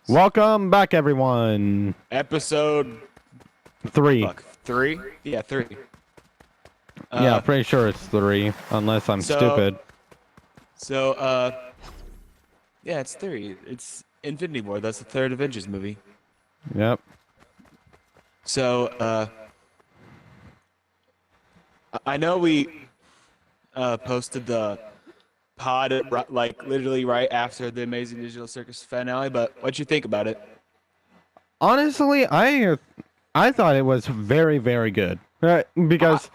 Welcome back, everyone. Episode 3. 3? Yeah, 3. Yeah, pretty sure it's 3, unless I'm stupid. Yeah, it's 3. It's Infinity War. That's the third Avengers movie. Yep. So, I know we posted the pod like literally right after the Amazing Digital Circus finale, but what'd you think about it? Honestly, I thought it was very, very good. Because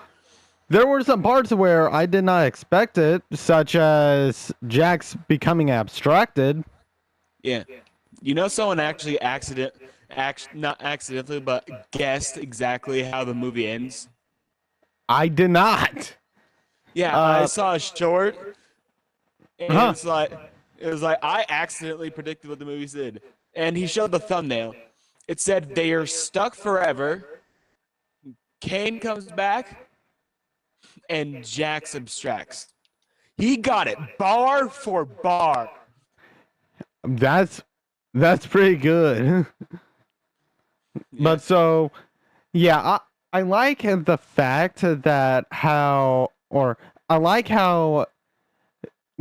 there were some parts where I did not expect it, such as Jax becoming abstracted. Yeah. You know, someone actually not accidentally, but guessed exactly how the movie ends. I did not. Yeah, I saw a short, and Huh. it was like I accidentally predicted what the movie said, and he showed the thumbnail. It said they are stuck forever. Kane comes back, and Jax abstracts. He got it bar for bar. That's pretty good. But so, yeah, I like the fact that I like how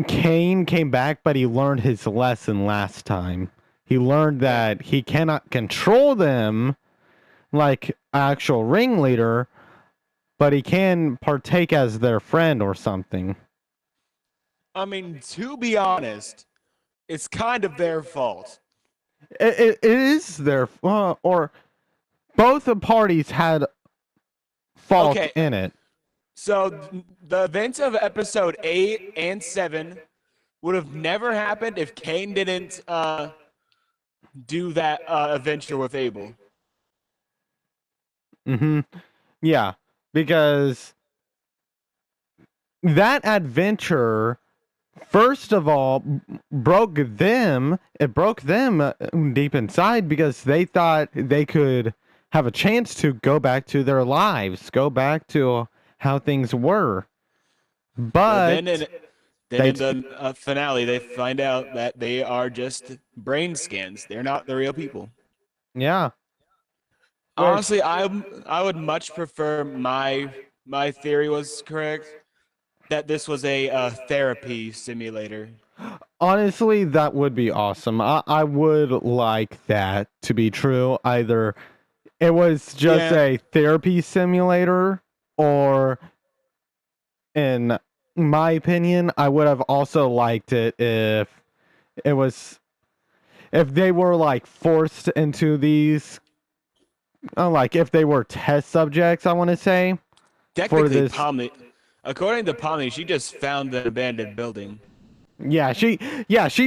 Kane came back, but he learned his lesson last time. He learned that he cannot control them like actual ringleader, but he can partake as their friend or something. I mean, to be honest, it's kind of their fault. It is their or both the parties had fault in it. So the events of episode 8 and 7 would have never happened if Kane didn't do that adventure with Abel. Yeah, because that adventure, first of all, broke them. It broke them deep inside because they thought they could have a chance to go back to their lives, go back to how things were. But then in the finale, they find out that they are just brain scans. They're not the real people. Yeah. Honestly, I would much prefer my theory was correct, that this was a therapy simulator. Honestly, that would be awesome. I would like that to be true. Either it was just a therapy simulator, or, in my opinion, I would have also liked it if it was, if they were like forced into these, like if they were test subjects, I want to say. Technically, according to Pomni, she just found an abandoned building. Yeah, she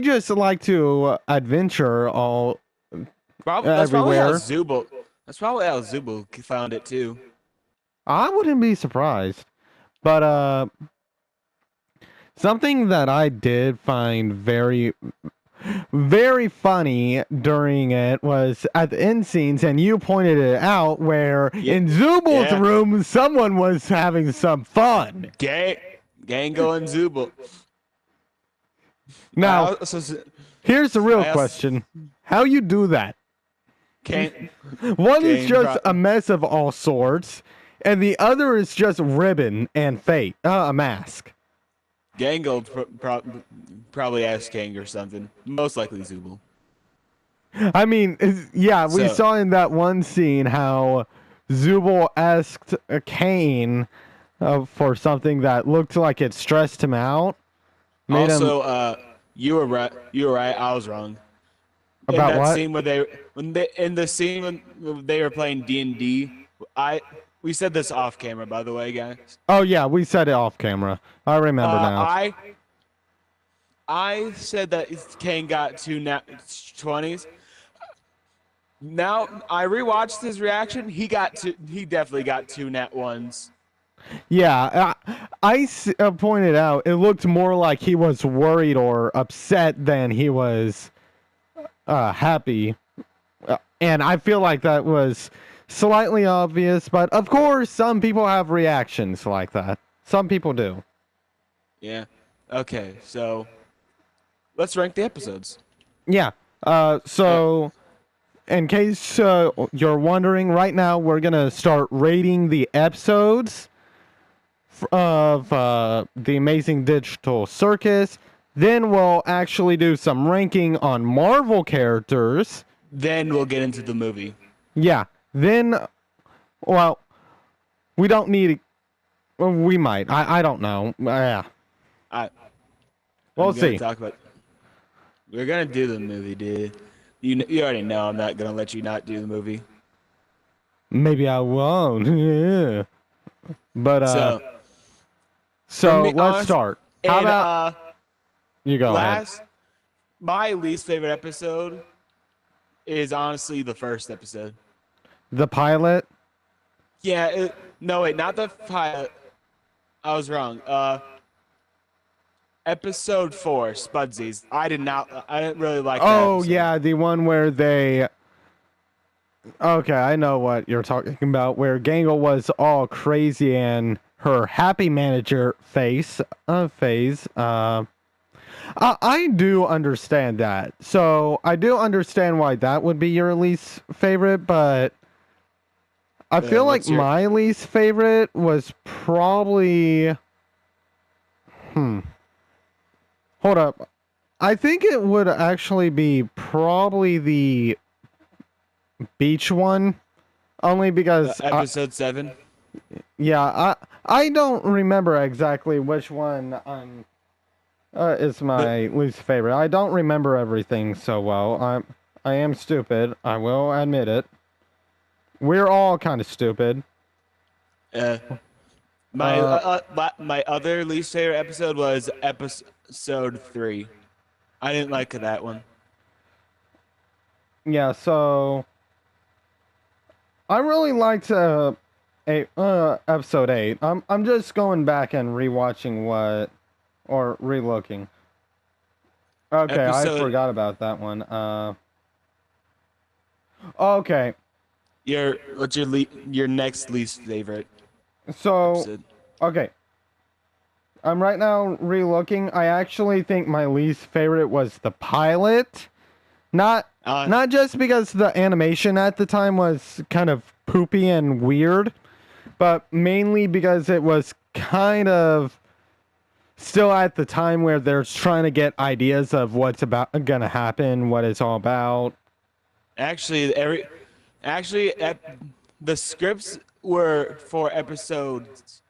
just liked to adventure all That's everywhere. That's probably how Zubul found it too. I wouldn't be surprised. But something that I did find very, very funny during it was at the end scenes, and you pointed it out, where in Zubul's room, someone was having some fun. Gango and Zubul. Now, here's the real question. How you do that? One is just a mess of all sorts, and the other is just ribbon and fate, a mask. Gango probably asked Kang or something. Most likely Zubul. I mean, yeah, we saw in that one scene how Zubul asked Kane for something that looked like it stressed him out. You were right. I was wrong. About in that what? Scene when they were playing D&D, we said this off camera, by the way, guys. Oh yeah, we said it off camera. I remember now. I said that Kane got 2 nat 20s. Now I rewatched his reaction. He definitely got 2 nat 1s. Yeah, I pointed out it looked more like he was worried or upset than he was happy. And I feel like that was slightly obvious, but of course, some people have reactions like that. Some people do. Yeah. Okay, so let's rank the episodes. Yeah. So, in case you're wondering, right now we're gonna start rating the episodes of the Amazing Digital Circus. Then we'll actually do some ranking on Marvel characters. Then we'll get into the movie. Yeah. Then, well, we don't need. Well, we might. I don't know. Yeah. I We'll I'm gonna see. talk about. We're gonna do the movie, dude. You already know I'm not gonna let you not do the movie. Maybe I won't. Yeah. But So so me, let's start. How and about you go ahead? my least favorite episode is honestly the first episode. The pilot. Yeah, no wait, not the pilot. I was wrong. Episode 4, Spudsies. I didn't really like that Oh episode. yeah, the one where they. Okay, I know what you're talking about. Where Gangle was all crazy and her happy manager phase. I do understand that. So I do understand why that would be your least favorite, but I feel like what's your- my least favorite was probably. Hold up. I think it would actually be probably the beach one, only because Episode 7. I don't remember exactly which one is my least favorite. I don't remember everything so well. I am stupid. I will admit it. We're all kind of stupid. My other least favorite episode was episode 3. I didn't like that one. Yeah, so I really liked episode 8. I'm just going back and rewatching relooking. Okay, I forgot about that one. Okay. What's your next least favorite So, episode? okay. I'm right now relooking. I actually think my least favorite was the pilot. Not just because the animation at the time was kind of poopy and weird, but mainly because it was kind of still at the time where they're trying to get ideas of what's gonna happen, what it's all about. Actually, the scripts were for episodes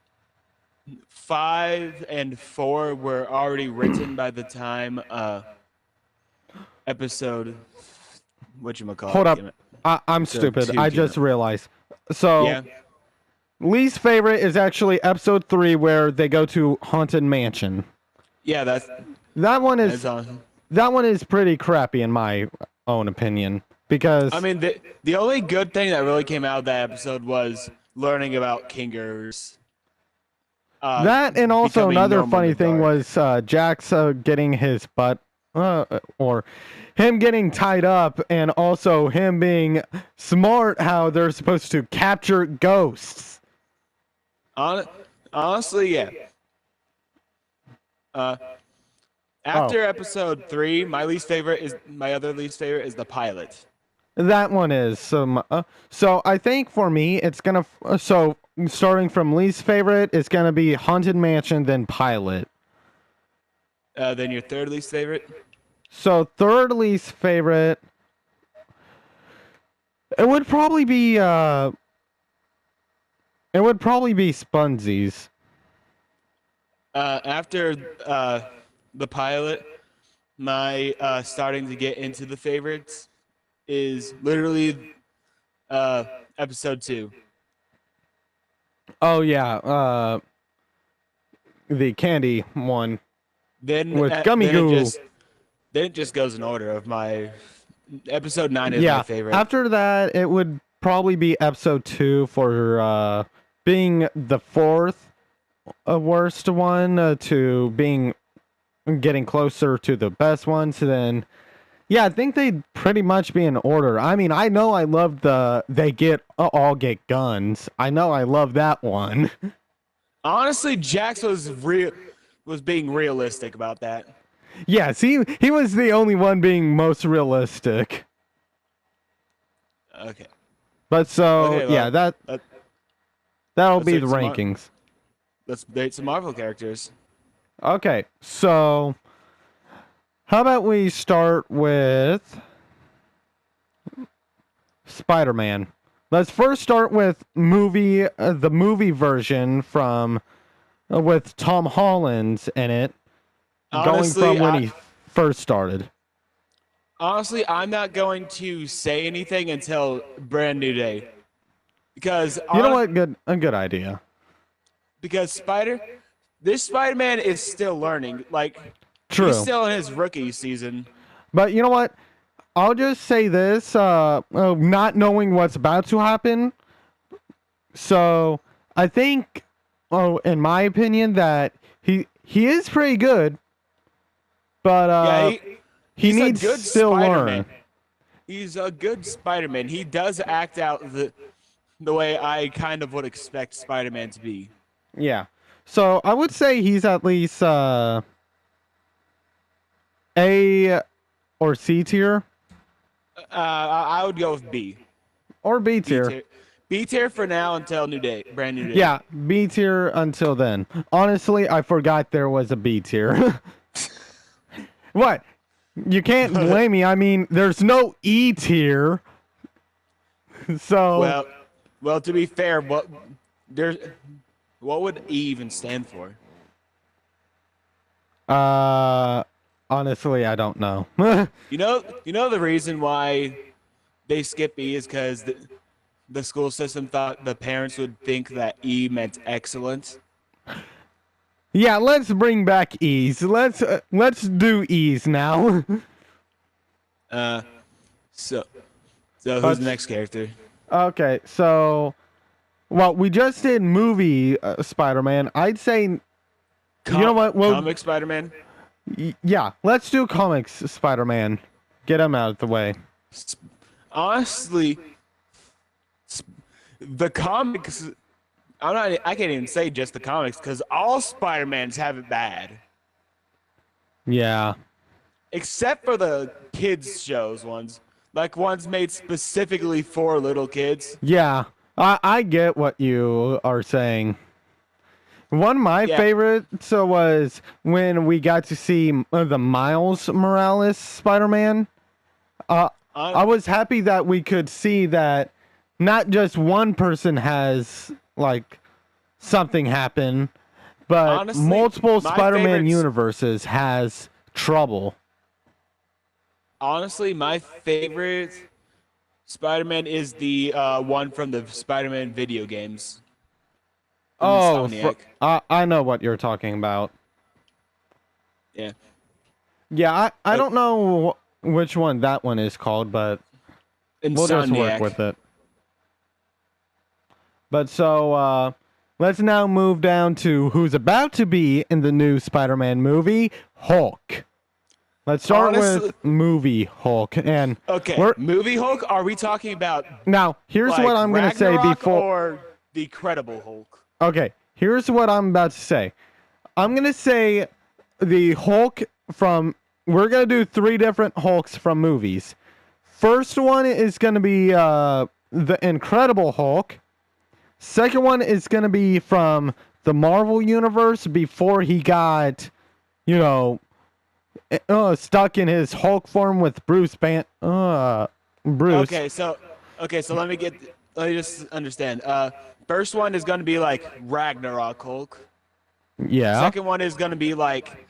5 and 4 were already written by the time episode whatchamacallit. Hold up. Damn it. I'm So stupid. 2 I came just out. realized. So, Yeah. least favorite is actually episode 3 where they go to Haunted Mansion. Yeah, That one that's is awesome. that one is pretty crappy in my own opinion because I mean, the only good thing that really came out of that episode was learning about Kingers. that and also becoming another normal funny in the thing dark. was Jax getting his butt or him getting tied up and also him being smart how they're supposed to capture ghosts. Honestly, yeah. After episode 3, my other least favorite is the pilot. That one is so I think for me it's gonna so starting from least favorite it's gonna be Haunted Mansion then pilot. Then your third least favorite. So third least favorite it would probably be Spunsies. After the pilot, my starting to get into the favorites is literally episode 2. Oh yeah, the candy one. Then With Gummy Goo. Then it just goes in order of my episode 9 is Yeah. my favorite. After that, it would probably be episode 2 for being the fourth worst one to getting closer to the best ones. Then, yeah, I think they'd pretty much be in order. I mean, I know I love they all get guns. I know I love that one. Honestly, Jax was being realistic about that. Yes, he was the only one being most realistic. Okay. But so Okay, yeah, well, that'll let's be take the some rankings. let's date some Marvel characters. Okay, so how about we start with Spider-Man? Let's first start with the movie version from with Tom Holland in it, going Honestly, from when he first started. I'm not going to say anything until Brand New Day, because You know what? A good idea. because this Spider-Man is still learning. Like he's True. still in his rookie season. But you know what? I'll just say this, not knowing what's about to happen. So I think, in my opinion, that he is pretty good, but Yeah, he he's a needs good still Spider-Man. learn. He's a good Spider-Man. He does act out the way I kind of would expect Spider-Man to be. Yeah. So I would say he's at least A or C tier I would go with B. or B B tier. tier. B tier for now until Brand New Day. Yeah, B tier until then. Honestly, I forgot there was a B tier. What? You can't blame me. I mean, there's no E tier. So Well, to be fair, what would E even stand for? honestly, I don't know. You know the reason why they skip E is because the school system thought the parents would think that E meant excellent. Yeah, let's bring back E's. Let's do E's now. So who's the next character? Okay, so well, we just did movie Spider-Man. I'd say you know what? Well, Comic Spider-Man. Yeah, let's do comics Spider-Man. Get him out of the way. Honestly, the comics. I can't even say just the comics because all Spider-Mans have it bad, Yeah. except for the kids shows ones, like ones made specifically for little kids. Yeah. I get what you are saying. One of my favorites was when we got to see the Miles Morales Spider-Man. I was happy that we could see that not just one person has like something happen, but Honestly, multiple my Spider-Man favorites- universes has trouble. Honestly, my favorite Spider-Man is the one from the Spider-Man video games. Oh, Insomniac. I know what you're talking about. Yeah. Yeah, I don't know which one that one is called, but we'll just work Insomniac. with it. But so let's now move down to who's about to be in the new Spider-Man movie, Hulk. Let's start Honestly- with movie Hulk. And Okay, movie Hulk. Are we talking about now here's like what I'm going to say Ragnarok before. or the Credible Hulk? Okay, here's what I'm about to say. I'm going to say the Hulk from. We're going to do 3 different Hulks from movies. First one is going to be the Incredible Hulk. Second one is going to be from the Marvel Universe before he got, stuck in his Hulk form with Bruce Bruce. Okay, so let me just understand. First one is going to be like Ragnarok Hulk. Yeah. Second one is going to be like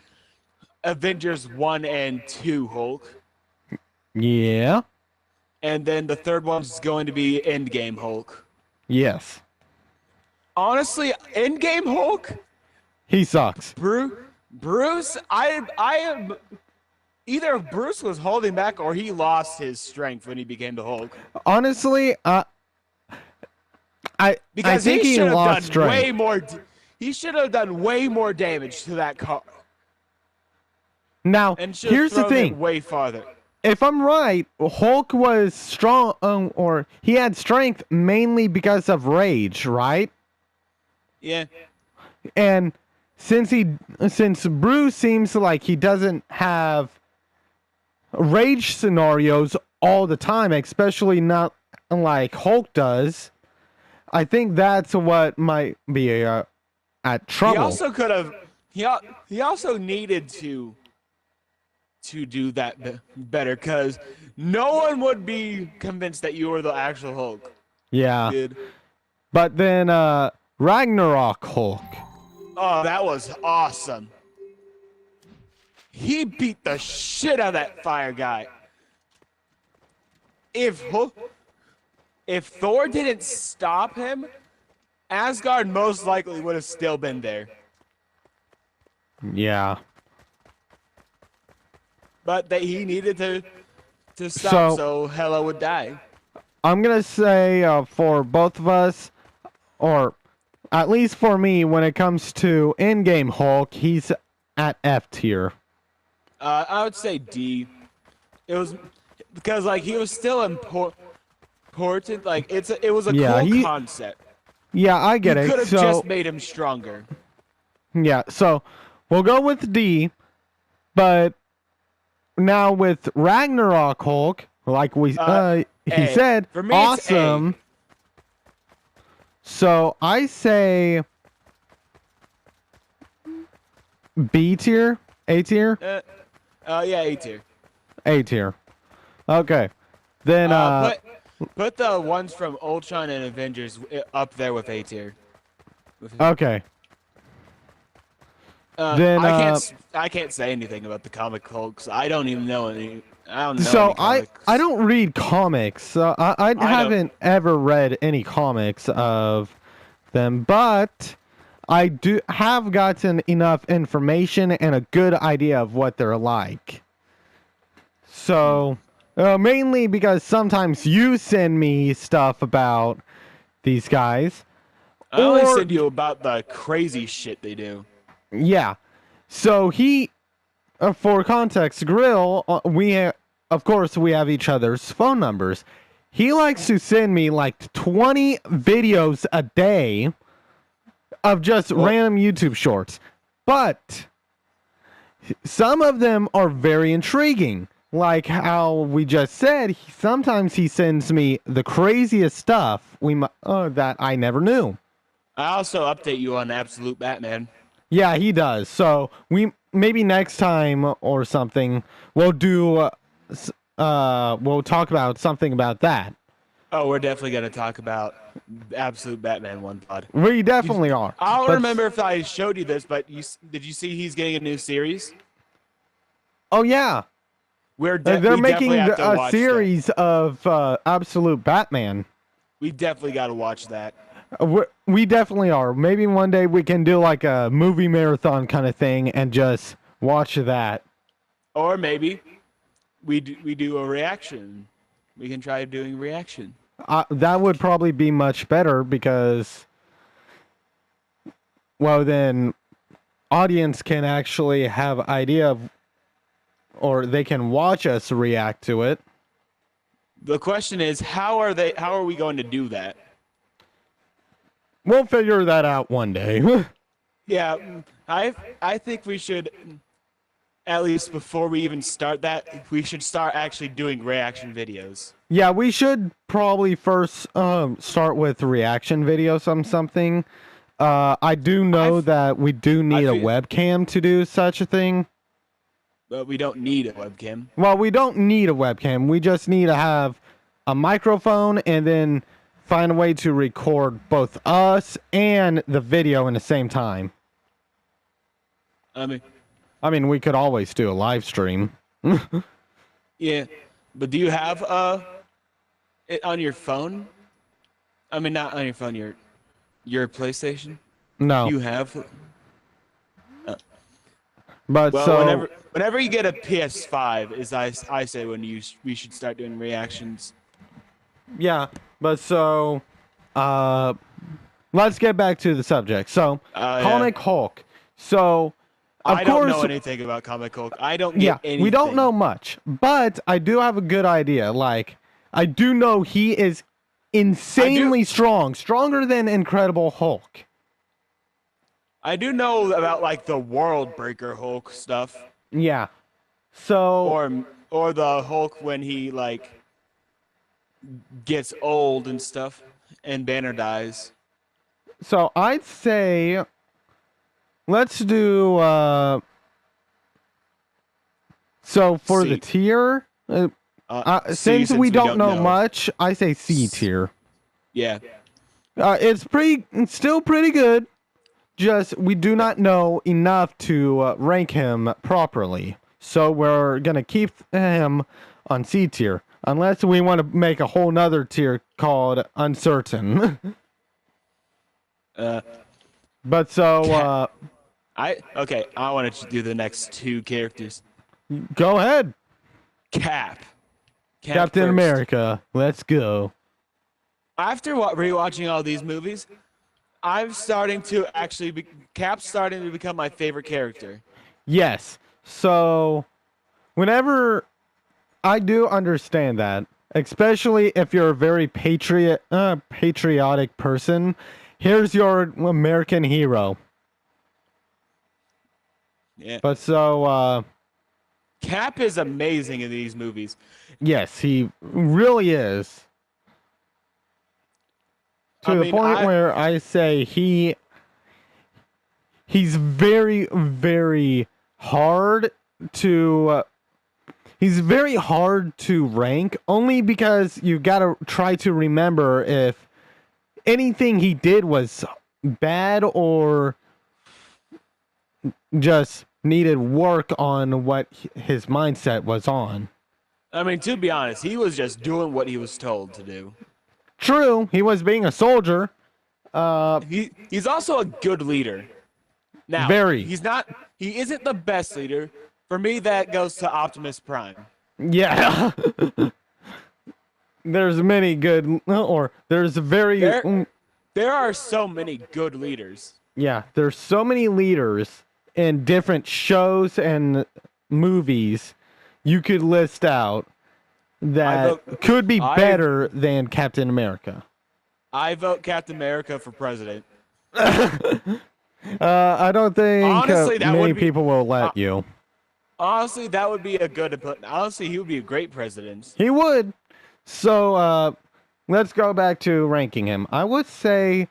Avengers 1 and 2 Hulk. Yeah. And then the third one is going to be Endgame Hulk. Yes. Honestly, Endgame Hulk, He sucks. Bruce, I am either Bruce was holding back or he lost his strength when he became the Hulk. Honestly, I Because think he should have lost done way strength. more. He should have done way more damage to that car. Now, And should have here's the thrown it thing. way farther. If I'm right, Hulk was strong, or he had strength mainly because of rage, right? Yeah. And since Bruce seems like he doesn't have rage scenarios all the time, especially not like Hulk does. I think that's what might be at trouble. He also could have. He also needed to do that better, because no one would be convinced that you were the actual Hulk. Yeah. Dude. But then Ragnarok Hulk. Oh, that was awesome. He beat the shit out of that fire guy. If Thor didn't stop him, Asgard most likely would have still been there. Yeah. But that he needed to stop, so Hela would die. I'm gonna say for both of us, or at least for me, when it comes to in-game Hulk, he's at F tier. I would say D. It was because like he was still important. Like it was a cool concept. Yeah, I get it. Could have so, just made him stronger. Yeah, so we'll go with D, but now with Ragnarok Hulk, like he said, for me, awesome. It's A. So I say B tier, A tier, Yeah, A tier. A tier. Okay, then put the ones from Ultron and Avengers up there with A tier. Okay. Then I can't say anything about the comic Hulks. I don't even know any. I don't know. So any comics. I don't read comics. I haven't ever read any comics of them, but I do have gotten enough information and a good idea of what they're like. So mainly because sometimes you send me stuff about these guys. I only send you about the crazy shit they do. Yeah. So for context, Grill, of course, we have each other's phone numbers. He likes to send me like 20 videos a day of just random YouTube shorts. But some of them are very intriguing. Like how we just said, sometimes he sends me the craziest stuff that I never knew. I also update you on Absolute Batman. Yeah, he does. So maybe next time or something we'll do we'll talk about something about that. Oh, we're definitely gonna talk about Absolute Batman one pod. We definitely are. I don't remember if I showed you this, but did you see he's getting a new series? Oh yeah, they're making a series of Absolute Batman. We definitely got to watch that. We definitely are. Maybe one day we can do like a movie marathon kind of thing and just watch that. Or maybe we do a reaction. We can try doing reaction. That would probably be much better because, well, then audience can actually have idea of, or they can watch us react to it. The question is, how are we going to do that? We'll figure that out one day. Yeah, I think we should, at least before we even start that, we should start actually doing reaction videos. Yeah, we should probably first start with reaction videos on something. I do know that we do need a webcam to do such a thing. But we don't need a webcam. Well, we don't need a webcam. We just need to have a microphone and then find a way to record both us and the video in the same time. I mean, we could always do a live stream. Yeah, but do you have it on your phone? I mean, not on your phone. Your PlayStation. No. You have. But well, so whenever you get a PS5, is I say we should start doing reactions. Yeah, but so let's get back to the subject. So Comic Hulk. So of I course, don't know anything about Comic Hulk. I don't get anything. We don't know much, but I do have a good idea. Like I do know he is insanely strong, stronger than Incredible Hulk. I do know about like the World Breaker Hulk stuff, Yeah. So or the Hulk when he like gets old and stuff, and Banner dies. I'd say let's do so for the C. tier C, since we don't know know. much, I say C tier. Yeah. It's still pretty good. Just we do not know enough to rank him properly. So we're gonna keep him on C tier. Unless we want to make a whole nother tier called uncertain. Uh, But so I wanted to do the next two characters. go ahead. Cap. Captain first. America. Let's go. After rewatching all these movies, Cap's starting to become my favorite character. Yes. So whenever I do understand that, especially if you're a very patriotic person, here's your American hero. Yeah. But so Cap is amazing in these movies. yes, he really is. To the point where I say he's very, very hard to he's very hard to rank, only because you gotta try to remember if anything he did was bad or just needed work on what his mindset was on. I mean, to be honest, he was just doing what he was told to do. True, he was being a soldier. He's also a good leader. Now, Very. He isn't the best leader. For me, that goes to Optimus Prime. Yeah. There's many good, or there's very. There are so many good leaders. Yeah, there's so many leaders in different shows and movies you could list out that could be better than Captain America. I vote Captain America for president. I don't think Honestly, many people will let you. Honestly, that would be a good. Honestly, he would be a great president. He would. So let's go back to ranking him. I would say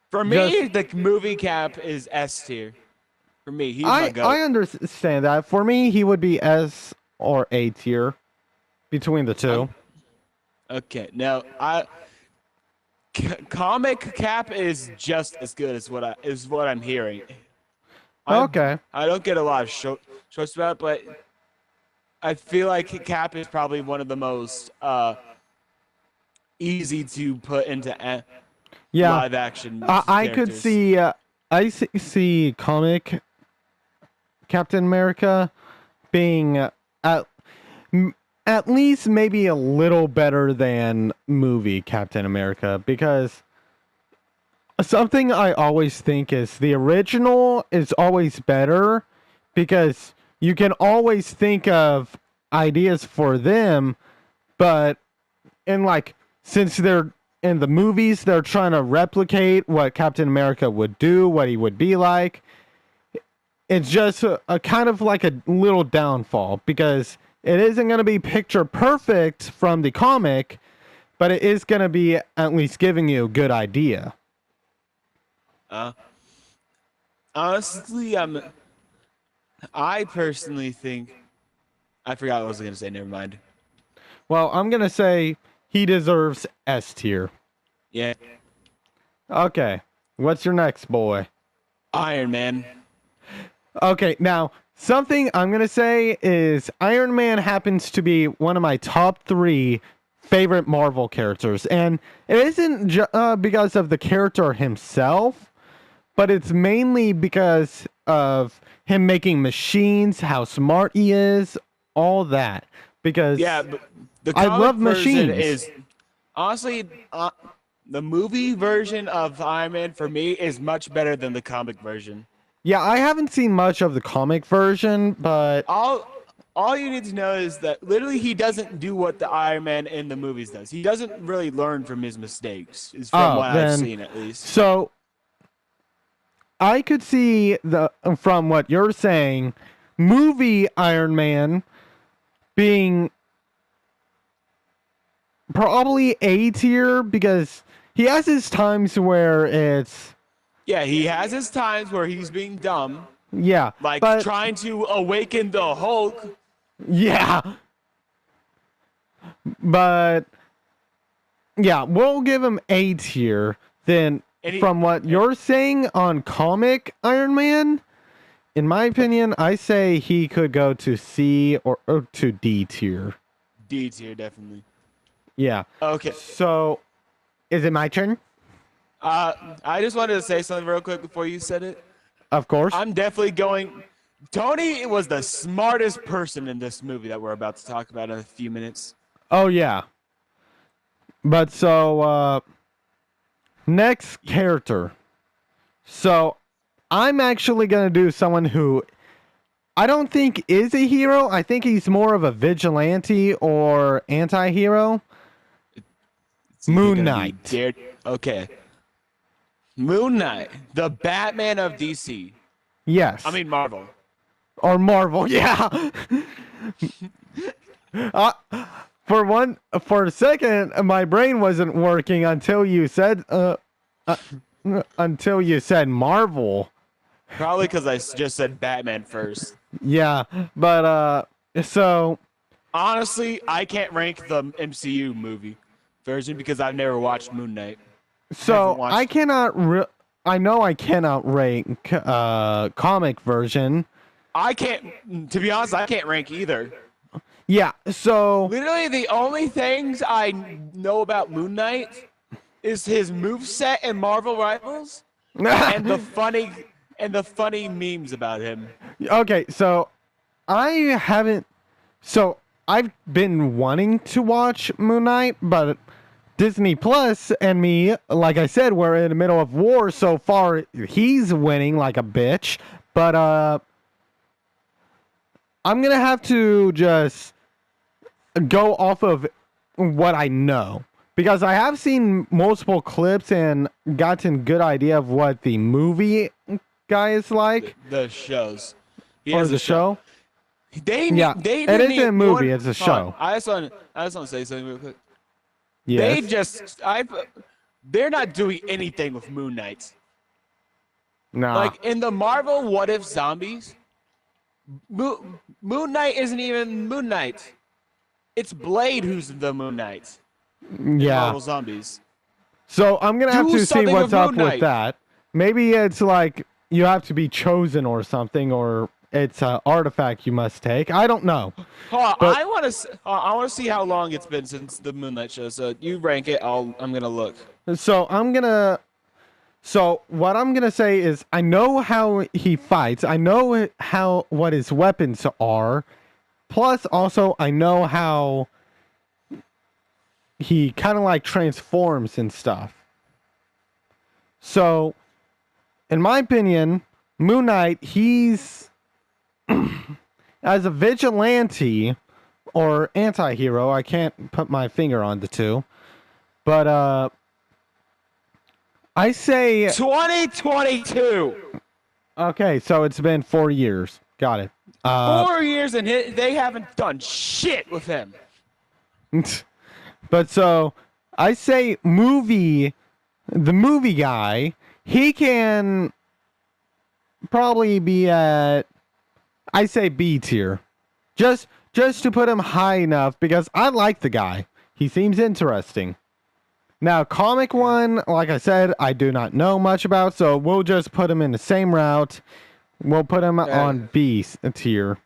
for me, the movie Cap is S tier. For me, he's my goat. I understand that. For me, he would be S or A tier between the two. Okay, now comic Cap is just as good as what I'm hearing. Okay. I don't get a lot of choice about it, but I feel like Cap is probably one of the most easy to put into live action. I could see. I see comic Captain America being at least maybe a little better than movie Captain America, because something I always think is the original is always better, because you can always think of ideas for them, but since they're in the movies, they're trying to replicate what Captain America would do, what he would be like. It's just a kind of like a little downfall, because it isn't going to be picture perfect from the comic, but it is going to be at least giving you a good idea. Honestly, I personally think I forgot what I was going to say. Never mind. Well, I'm going to say he deserves S tier. Yeah. Okay. What's your next boy? Iron Man. Okay, now something I'm going to say is Iron Man happens to be one of my top 3 favorite Marvel characters. And it isn't because of the character himself, but it's mainly because of him making machines, how smart he is, all that. Because but I love machines. Is honestly the movie version of Iron Man for me is much better than the comic version. Yeah, I haven't seen much of the comic version, but all you need to know is that literally he doesn't do what the Iron Man in the movies does. He doesn't really learn from his mistakes, is from what I've seen at least. So I could see the from what you're saying, movie Iron Man being probably A tier because he has his times where it's Yeah, he has his times where he's being dumb, yeah, like but trying to awaken the Hulk. yeah, but yeah, we'll give him A tier. Then And he, from what you're saying on comic Iron Man, in my opinion, I say he could go to C or to D tier. D tier, definitely. Yeah. Okay. So, is it my turn? I just wanted to say something real quick before you said it. Of course. I'm definitely going. Tony was the smartest person in this movie that we're about to talk about in a few minutes. Oh yeah. But so next character. So I'm actually gonna do someone who I don't think is a hero. I think he's more of a vigilante or anti-hero. It's either Moon gonna Knight. be okay. Moon Knight, the Batman of DC. Yes. I mean Marvel. or Marvel. Yeah. uh, for a second, my brain wasn't working until you said Marvel. Probably because I just said Batman first. Yeah, but so Honestly, I can't rank the MCU movie version because I've never watched Moon Knight. so watched- I cannot. I know I cannot rank comic version. I can't. To be honest, I can't rank either. Yeah, so Literally, the only things I know about Moon Knight is his moveset and Marvel Rivals, and the funny memes about him. okay, so I haven't. So I've been wanting to watch Moon Knight, but Disney Plus and me, like I said, we're in the middle of war. So far, he's winning like a bitch. But I'm gonna have to just go off of what I know because I have seen multiple clips and gotten good idea of what the movie guy is like The shows. He or has the a show. They Yeah, they it didn't isn't a even- movie, you it's a want- show. I just want to say something real quick. Yes. They're not doing anything with Moon Knight. Nah. Like in the Marvel What If Zombies, Moon Knight isn't even Moon Knight. It's Blade who's the Moon Knight. in yeah. Marvel Zombies. So I'm gonna have Do to see something what's with up Moon with Knight. that. Maybe it's like you have to be chosen or something, or it's an artifact you must take. I don't know. But- I want to see how long it's been since the Moon Knight show. So you rank it. I'm gonna look. So what I'm gonna say is I know how he fights. I know what his weapons are. Plus, also I know how he kind of like transforms and stuff. So, in my opinion, Moon Knight, he's as a vigilante or anti-hero. I can't put my finger on the two, but I say 2022. okay. So it's been 4 years. Got it. 4 years and they haven't done shit with him. But so I say the movie guy, he can probably be at I say B tier. Just to put him high enough because I like the guy. He seems interesting. Now, comic one, like I said, I do not know much about, so we'll just put him in the same route. We'll put him on B tier.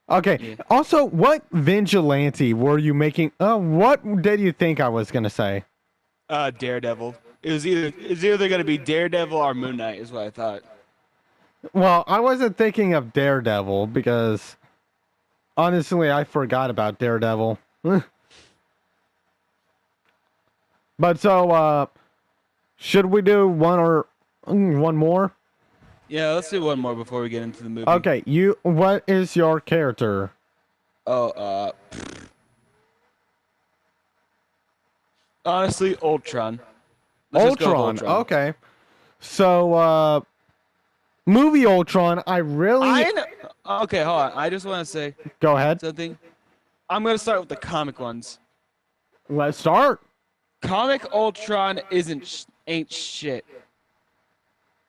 Okay. Yeah. Also, what vigilante were you making? What did you think I was gonna say? Daredevil. It's either gonna be Daredevil or Moon Knight is what I thought. Well, I wasn't thinking of Daredevil because honestly, I forgot about Daredevil. But so, should we do one more? Yeah, let's do one more before we get into the movie. Okay, what is your character? Oh, honestly, Ultron. Let's just go with Ultron. Okay. So, movie Ultron, I really Okay, hold on. I just want to say go ahead. something. I'm gonna start with the comic ones. Let's start. Comic Ultron ain't shit.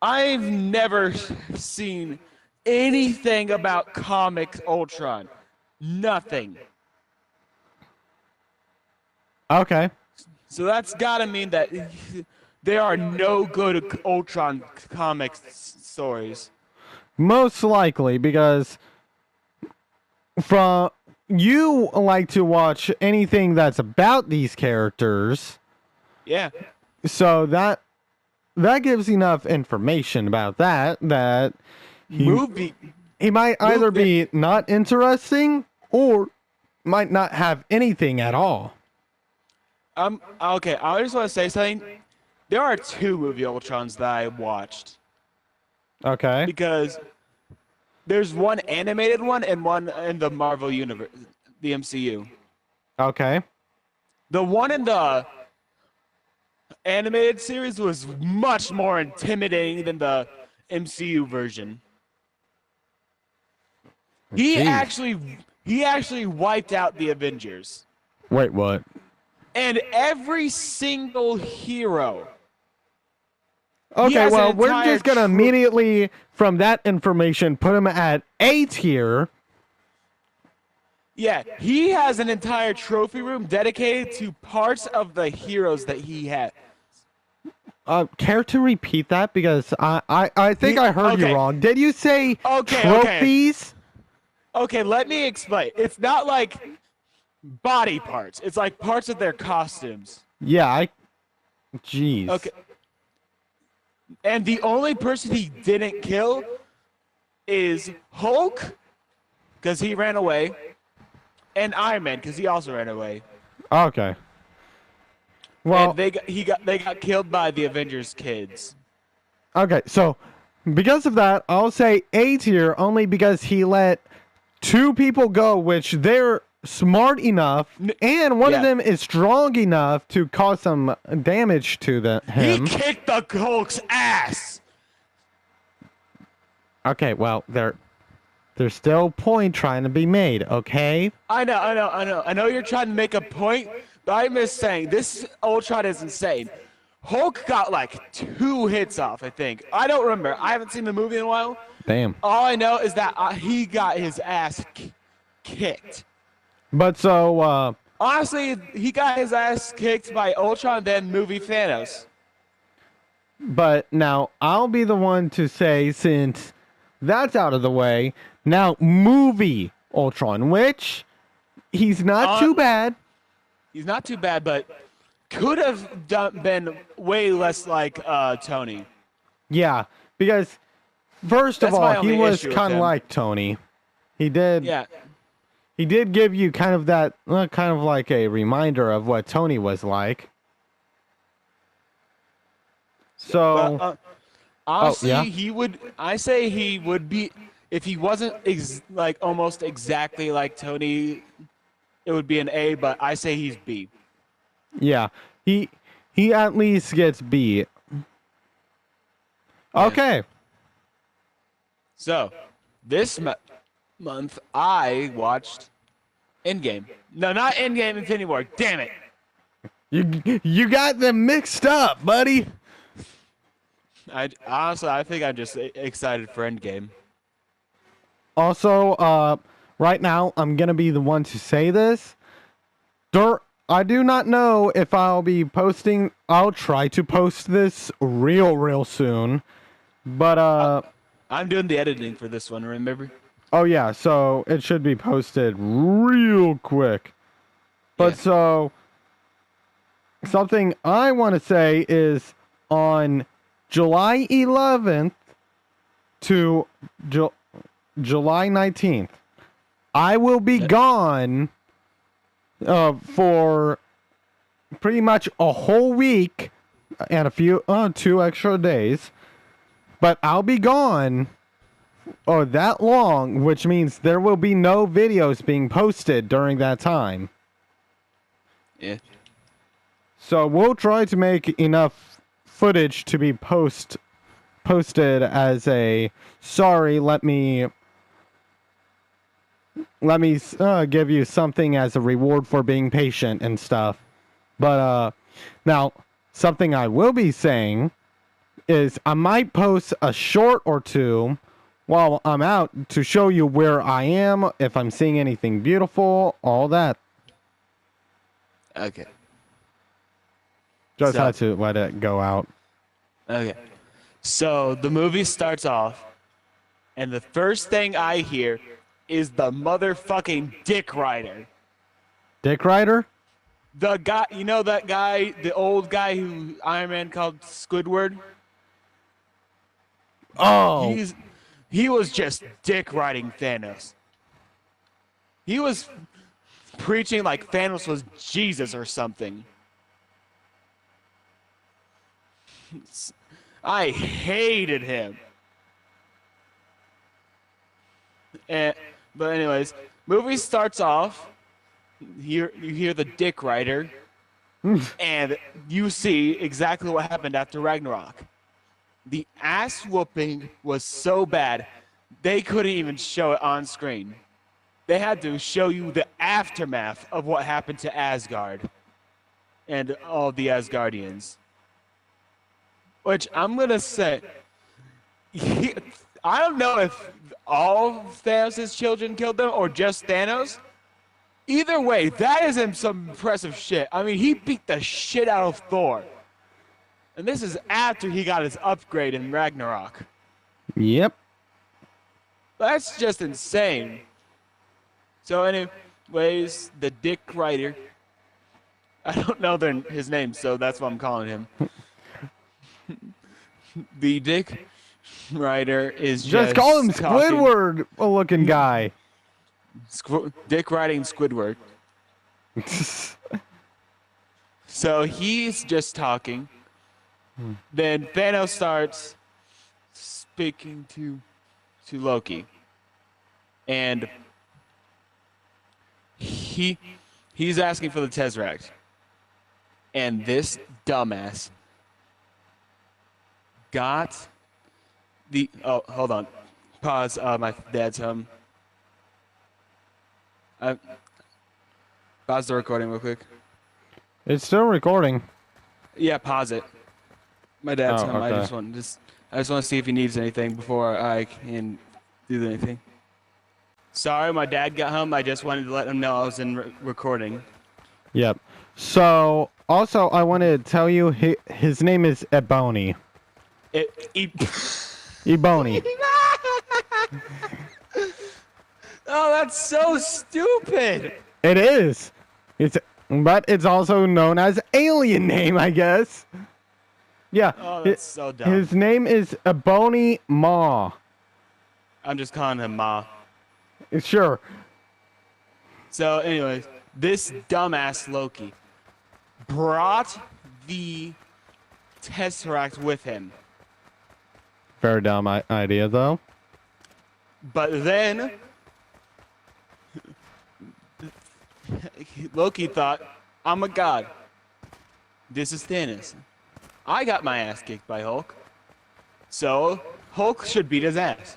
I've never seen anything about Comic Ultron. Nothing. Okay. So that's gotta mean that there are no good Ultron comics stories. Most likely because from you like to watch anything that's about these characters, Yeah. so that gives enough information about that Movie. he might either be not interesting or might not have anything at all. Okay, I just want to say something. There are two movie Ultrons that I watched. Okay. Because there's one animated one and one in the Marvel Universe, the MCU. Okay. The one in the animated series was much more intimidating than the MCU version. He Jeez. actually wiped out the Avengers. Wait, what? And every single hero. Okay, has an well, we're entire just gonna immediately, from that information, put him at A tier. Yeah, he has an entire trophy room dedicated to parts of the heroes that he had. Care to repeat that? Because I think I heard okay. you wrong. Did you say Okay. trophies? Okay, let me explain. It's not like body parts. It's like parts of their costumes. Yeah, Jeez. Okay. And the only person he didn't kill is Hulk, because he ran away, and Iron Man, because he also ran away. Okay. Well, And they got killed by the Avengers kids. okay, so because of that, I'll say A tier only because he let two people go, which they're smart enough, and one of Yeah. them is strong enough to cause some damage to him. He kicked the Hulk's ass. Okay, well, there's still a point trying to be made, okay? I know you're trying to make a point, but I'm just saying this Ultron is insane. Hulk got like 2 hits off, I think. I don't remember. I haven't seen the movie in a while. Damn. All I know is that he got his ass kicked. But so, Honestly, he got his ass kicked by Ultron, then movie Thanos. but now I'll be the one to say, since that's out of the way, now movie Ultron, which he's not too bad. He's not too bad, but could have been way less like Tony. Yeah, because first of That's my all, he only was issue with kind of him. like Tony. He did. Yeah. He did give you kind of that, kind of like a reminder of what Tony was like. So, But, honestly, yeah? I say he would be, if he wasn't like almost exactly like Tony, it would be an A, but I say he's B. yeah, he at least gets B. Okay. So, this month I watched Endgame. No, not Endgame, Infinity War. Damn it. You got them mixed up, buddy. Honestly, I think I'm just excited for Endgame. Also, right now, I'm going to be the one to say this. I do not know if I'll be posting. I'll try to post this real soon. But, I'm doing the editing for this one, remember? oh yeah, so it should be posted real quick. But Yeah. so, something I want to say is on July 11th to July 19th, I will be gone for pretty much a whole week and a few 2 extra days. But I'll be gone that long, which means there will be no videos being posted during that time. Yeah. So we'll try to make enough footage to be posted as a sorry, let me give you something as a reward for being patient and stuff. But now something I will be saying is I might post a short or two while I'm out to show you where I am, if I'm seeing anything beautiful, all that. Okay. Just So- had to let it go out. Okay. So the movie starts off, and the first thing I hear is the motherfucking Dick Rider. Dick Rider? The guy, you know that guy, the old guy who Iron Man called Squidward? Oh, He was just dick riding Thanos. He was preaching like Thanos was Jesus or something. I hated him. But anyways, movie starts off. You hear the Dick Rider, and you see exactly what happened after Ragnarok. The ass whooping was so bad, they couldn't even show it on screen. They had to show you the aftermath of what happened to Asgard and all the Asgardians. Which I'm gonna say, I don't know if all Thanos' children killed them or just Thanos. Either way, that is some impressive shit. I mean, he beat the shit out of Thor. And this is after he got his upgrade in Ragnarok. yep. That's just insane. So anyways, the Dick Rider. I don't know his name, so that's what I'm calling him. The Dick Rider is Just call him talking- Squidward looking guy. Dick riding Squidward. So he's just talking. Then Thanos starts speaking to Loki. And he's asking for the Tesseract. And this dumbass got the hold on. Pause, my dad's home. Pause the recording real quick. It's still recording. Yeah, pause it. My dad's Oh, home. I okay. just want to see if he needs anything before I can do anything. Sorry, my dad got home. I just wanted to let him know I was in recording. Yep. So, also, I wanted to tell you his name is Ebony. Ebony. Oh, that's so stupid. It is. But it's also known as alien name, I guess. Yeah. Oh, that's so dumb. His name is Ebony Maw. I'm just calling him Ma. Sure. So, anyways, this dumbass Loki brought the Tesseract with him. Very dumb idea, though. But then Loki thought, I'm a god. This is Thanos. I got my ass kicked by Hulk. So Hulk should beat his ass.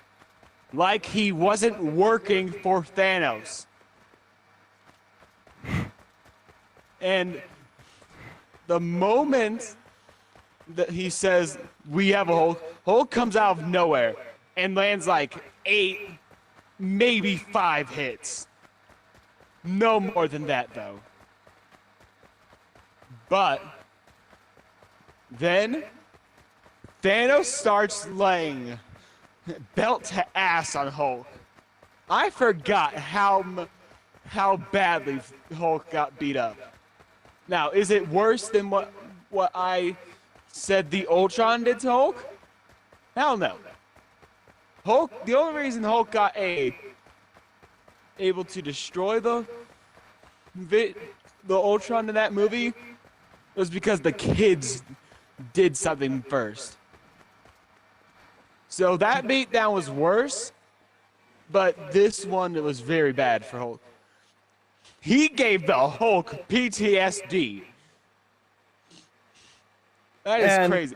Like he wasn't working for Thanos. And the moment that he says, we have a Hulk, Hulk comes out of nowhere and lands like 8, maybe 5 hits. No more than that, though. But then Thanos starts laying belt to ass on Hulk. I forgot how badly Hulk got beat up. Now, is it worse than what I said the Ultron did to Hulk? Hell no. Hulk. The only reason Hulk got able to destroy the Ultron in that movie was because the kids did something first. So that beatdown was worse, but this one was very bad for Hulk. He gave the Hulk PTSD. That is crazy.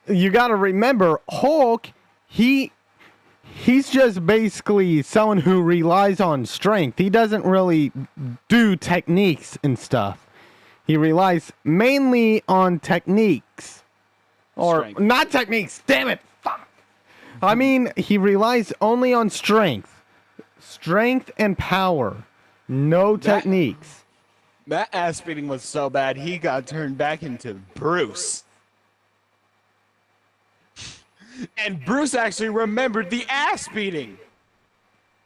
you got to remember Hulk, he's just basically someone who relies on strength. He doesn't really do techniques and stuff. He relies mainly on techniques. Or Strength. not techniques, damn it. Fuck. I mean, he relies only on strength. Strength and power. No techniques. That ass beating was so bad, he got turned back into Bruce. And Bruce actually remembered the ass beating.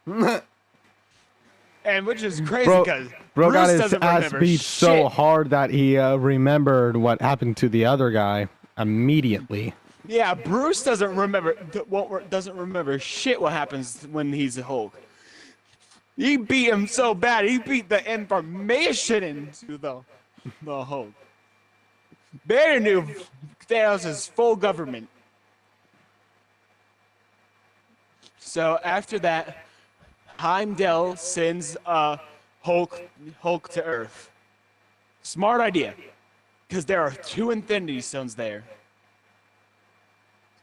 And which is crazy because Bro Bruce got his doesn't ass remember beat so shit. hard that he remembered what happened to the other guy immediately. Yeah, Bruce doesn't remember doesn't remember shit what happens when he's a Hulk. He beat him so bad, he beat the information into the Hulk. Banner knew Thanos' full government. So after that, Heimdall sends Hulk to Earth. Smart idea, because there are 2 Infinity Stones there.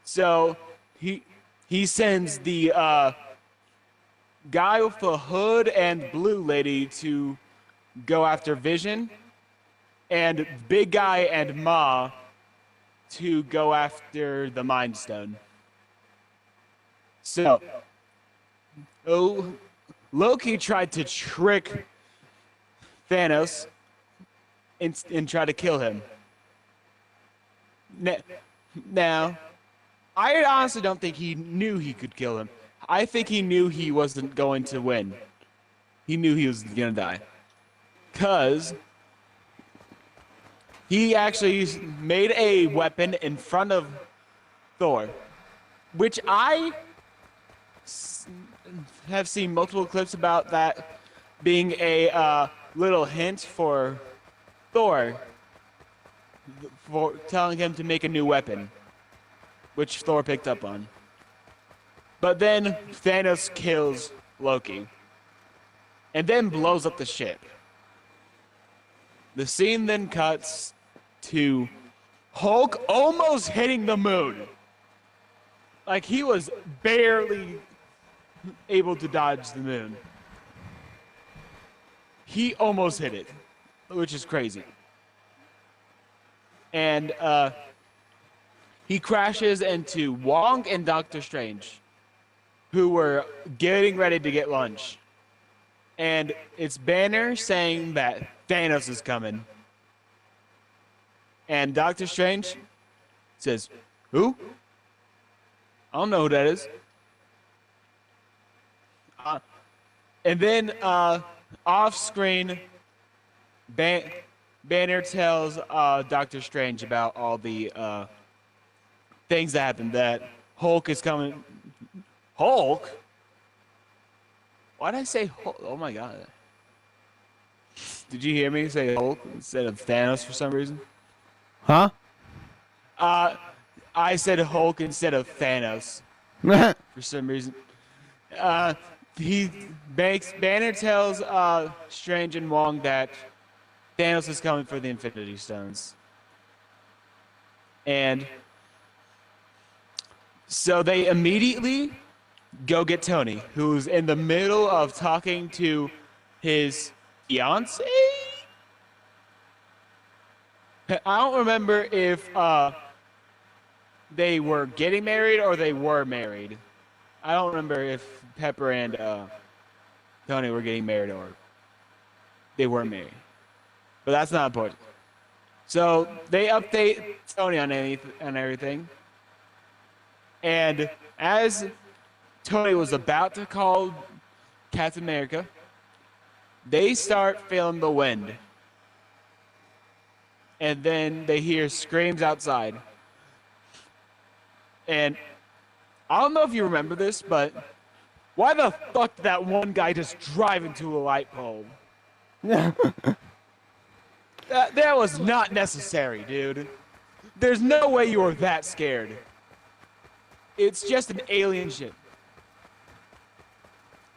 So he sends the guy with the hood and blue lady to go after Vision, and big guy and Ma to go after the Mind Stone. So, Loki tried to trick Thanos and try to kill him. Now, I honestly don't think he knew he could kill him. I think he knew he wasn't going to win. He knew he was going to die. Because he actually made a weapon in front of Thor, which I have seen multiple clips about that being a little hint for Thor, for telling him to make a new weapon, which Thor picked up on. But then Thanos kills Loki and then blows up the ship. The scene then cuts to Hulk almost hitting the moon. Like, he was barely able to dodge the moon. He almost hit it, which is crazy. And he crashes into Wong and Doctor Strange, who were getting ready to get lunch. And it's Banner saying that Thanos is coming. And Doctor Strange says, "Who? I don't know who that is." And then off screen, Banner tells Doctor Strange about all the things that happened, that Hulk is coming. Hulk? Why did I say Hulk? Oh my god. Did you hear me say Hulk instead of Thanos for some reason? Huh? I said Hulk instead of Thanos for some reason. Banner tells Strange and Wong that Thanos is coming for the Infinity Stones. And so they immediately go get Tony, who's in the middle of talking to his fiance? I don't remember if they were getting married or they were married. I don't remember if Pepper and Tony were getting married or they were married. But that's not important. So they update Tony on everything. And as Tony was about to call Captain America, they start feeling the wind. And then they hear screams outside. And I don't know if you remember this, but why the fuck did that one guy just drive into a light pole? That was not necessary, dude. There's no way you were that scared. It's just an alien ship.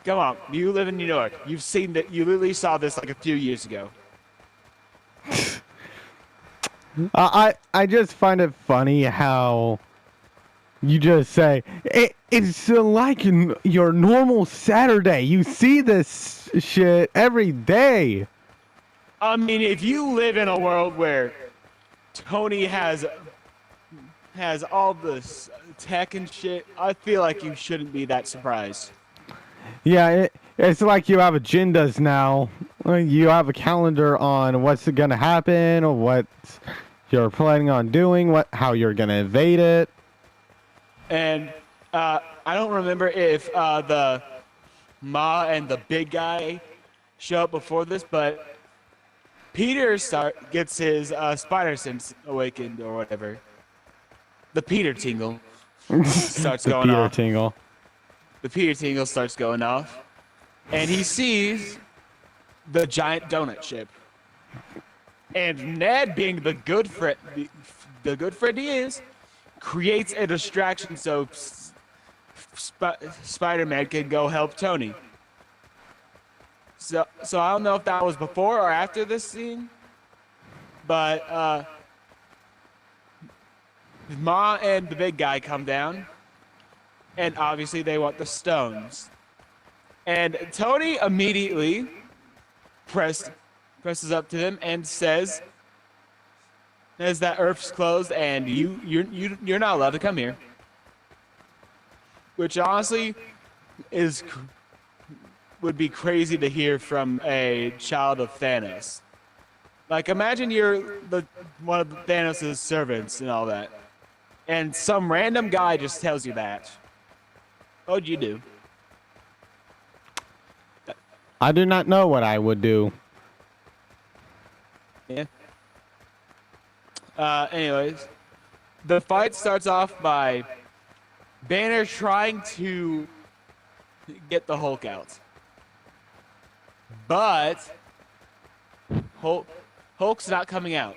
Come on, you live in New York. You've seen that. You literally saw this like a few years ago. I just find it funny how you just say it's like your normal Saturday. You see this shit every day. I mean, if you live in a world where Tony has all this tech and shit, I feel like you shouldn't be that surprised. Yeah, it's like you have agendas now. You have a calendar on what's gonna happen, or what you're planning on doing, how you're gonna evade it. And I don't remember if the Ma and the big guy show up before this, but Peter gets his spider sense awakened or whatever. The Peter tingle starts The going Peter off. tingle. The Peter tingle starts going off, and he sees the giant donut ship. And Ned, being the good friend, the good friend he is, creates a distraction so Spider-Man can go help Tony. So I don't know if that was before or after this scene, but Ma and the big guy come down, and obviously they want the stones. And Tony immediately presses up to them and says that Earth's closed and you're not allowed to come here. Which honestly would be crazy to hear from a child of Thanos. Like, imagine you're one of Thanos' servants and all that, and some random guy just tells you that. What would you do? I do not know what I would do. Yeah. Anyways, the fight starts off by Banner trying to get the Hulk out. But Hulk's not coming out.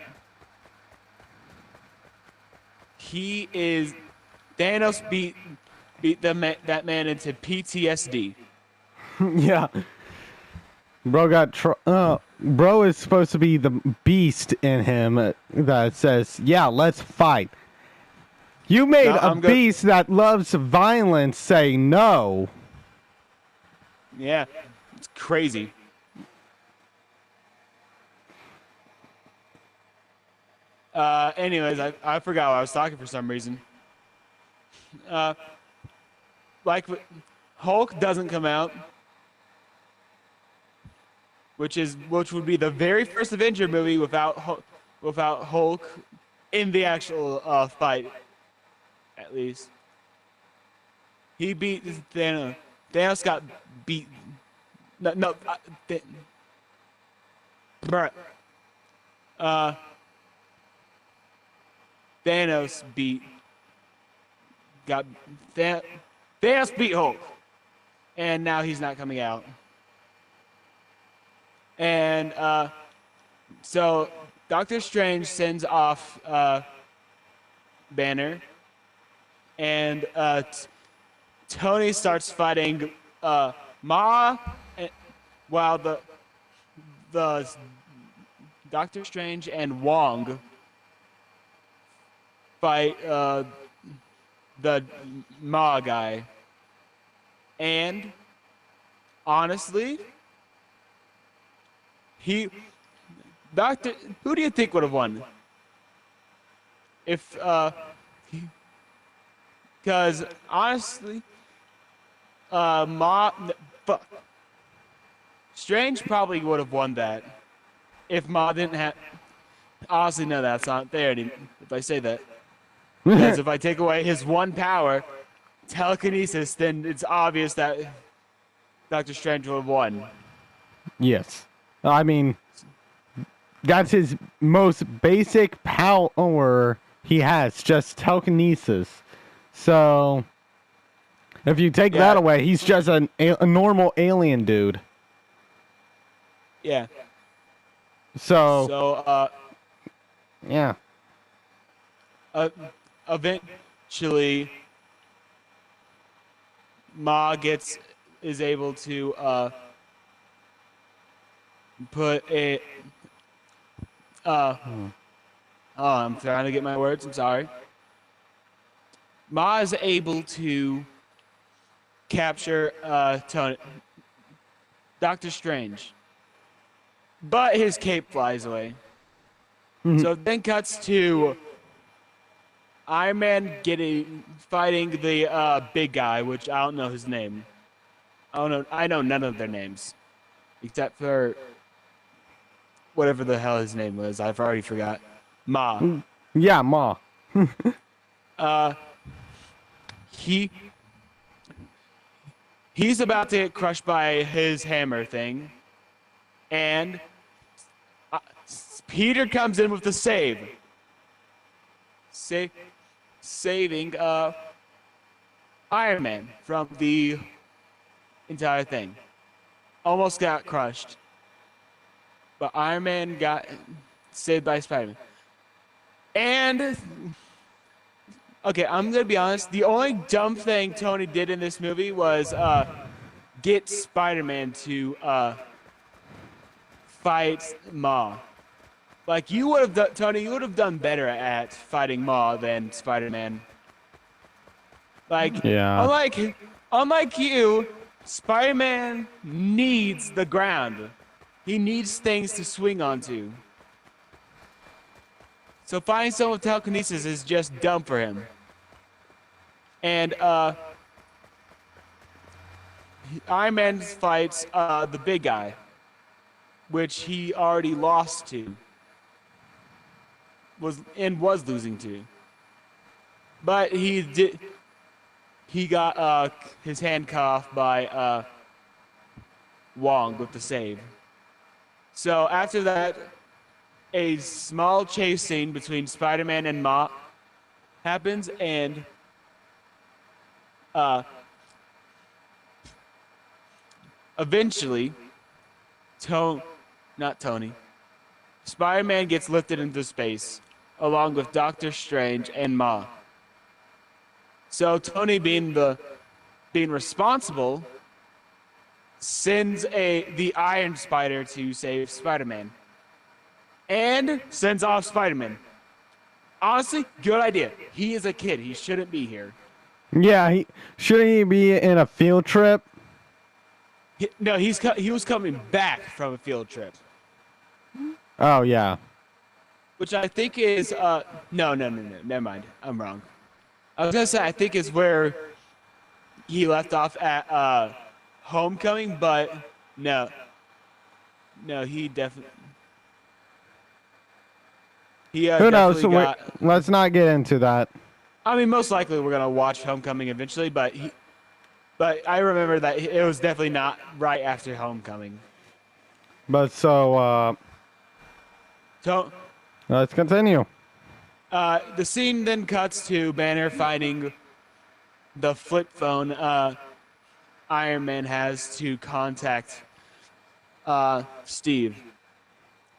Thanos beat that man into PTSD. Yeah. Bro is supposed to be the beast in him that says, yeah, let's fight. You made a beast that loves violence say no. Yeah, it's crazy. Anyways, I forgot what I was talking for some reason. Like, Hulk doesn't come out, which would be the very first Avenger movie without Hulk in the actual fight, at least. He beat Thanos. Thanos got beat. No. Thanos beat Hulk, and now he's not coming out. And so Doctor Strange sends off Banner, and Tony starts fighting Ma, while the Doctor Strange and Wong fight the Ma guy. And honestly, who do you think would have won? Because honestly, Strange probably would have won that if Ma didn't have. Honestly, no, that's not fair if I say that. Because if I take away his one power, telekinesis, then it's obvious that Doctor Strange would have won. Yes. I mean, that's his most basic power he has, just telekinesis. So, if you take that away, he's just a normal alien dude. Yeah. So yeah. Eventually, Ma is able to put Oh, I'm trying to get my words. I'm sorry. Ma is able to capture Doctor Strange, but his cape flies away. So it then cuts to Iron Man fighting the big guy, which I don't know his name. I know none of their names, except for whatever the hell his name was. I've already forgot. Ma. Yeah, Ma. He he's about to get crushed by his hammer thing, and Peter comes in with the save, saving Iron Man from the entire thing. Almost got crushed, but Iron Man got saved by Spider-Man. And okay, I'm gonna be honest. The only dumb thing Tony did in this movie was get Spider-Man to fight Ma. Like you would have done, Tony. You would have done better at fighting Ma than Spider-Man. Like, Yeah. unlike you, Spider-Man needs the ground. He needs things to swing onto. So finding someone with telekinesis is just dumb for him. And Iron Man fights the big guy, which he already lost to. Was losing to. But he got his hand cut off by Wong with the save. So after that, a small chase scene between Spider-Man and Ma happens, and eventually, not Tony, Spider-Man gets lifted into space, along with Doctor Strange and Ma. So Tony, being responsible, sends the Iron Spider to save Spider-Man. And sends off Spider-Man. Honestly, good idea. He is a kid. He shouldn't be here. Yeah, shouldn't he be in a field trip? No, he was coming back from a field trip. Oh, yeah. Which I think is no, never mind. I'm wrong. I was gonna say I think is where he left off at Homecoming, but no, he definitely. Who knows? So let's not get into that. I mean, most likely we're gonna watch Homecoming eventually, but I remember that it was definitely not right after Homecoming. But so let's continue. The scene then cuts to Banner finding the flip phone Iron Man has to contact Steve,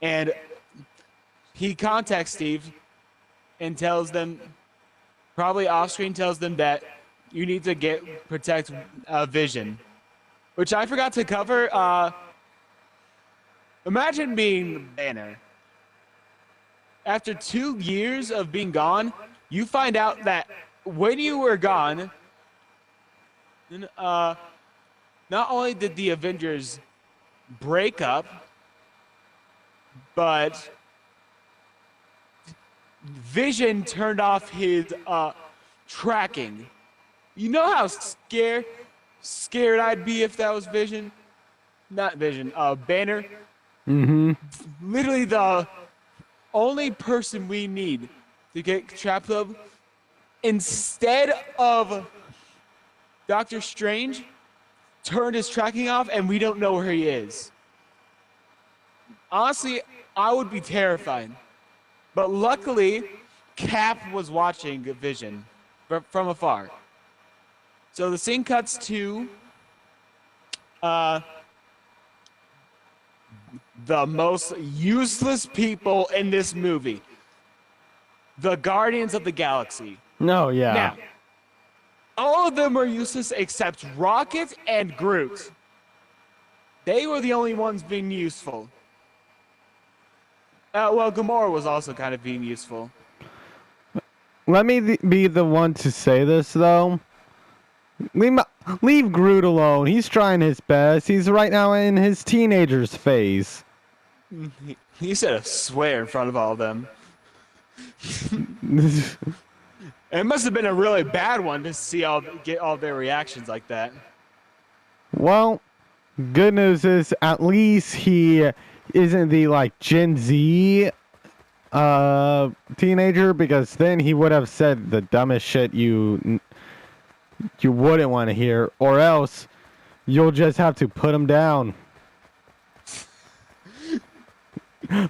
and he contacts Steve and tells them, probably off screen, tells them that you need to protect Vision, which I forgot to cover. Imagine being Banner. After 2 years of being gone, you find out that when you were gone, not only did the Avengers break up, but Vision turned off his tracking. You know how scared I'd be if that was Vision? Not Vision, Banner. Mm-hmm. Literally the only person we need to get trapped up, instead of Doctor Strange, turned his tracking off and we don't know where he is. Honestly, I would be terrified. But luckily, Cap was watching Vision from afar. So the scene cuts to the most useless people in this movie. The Guardians of the Galaxy. No, yeah. Now, all of them were useless except Rocket and Groot. They were the only ones being useful. Well, Gamora was also kind of being useful. Let me be the one to say this though. Leave Groot alone. He's trying his best. He's right now in his teenager's phase. He said a swear in front of all of them. It must have been a really bad one to get all their reactions like that. Well, good news is at least he isn't the like Gen Z teenager, because then he would have said the dumbest shit you wouldn't want to hear, or else you'll just have to put him down.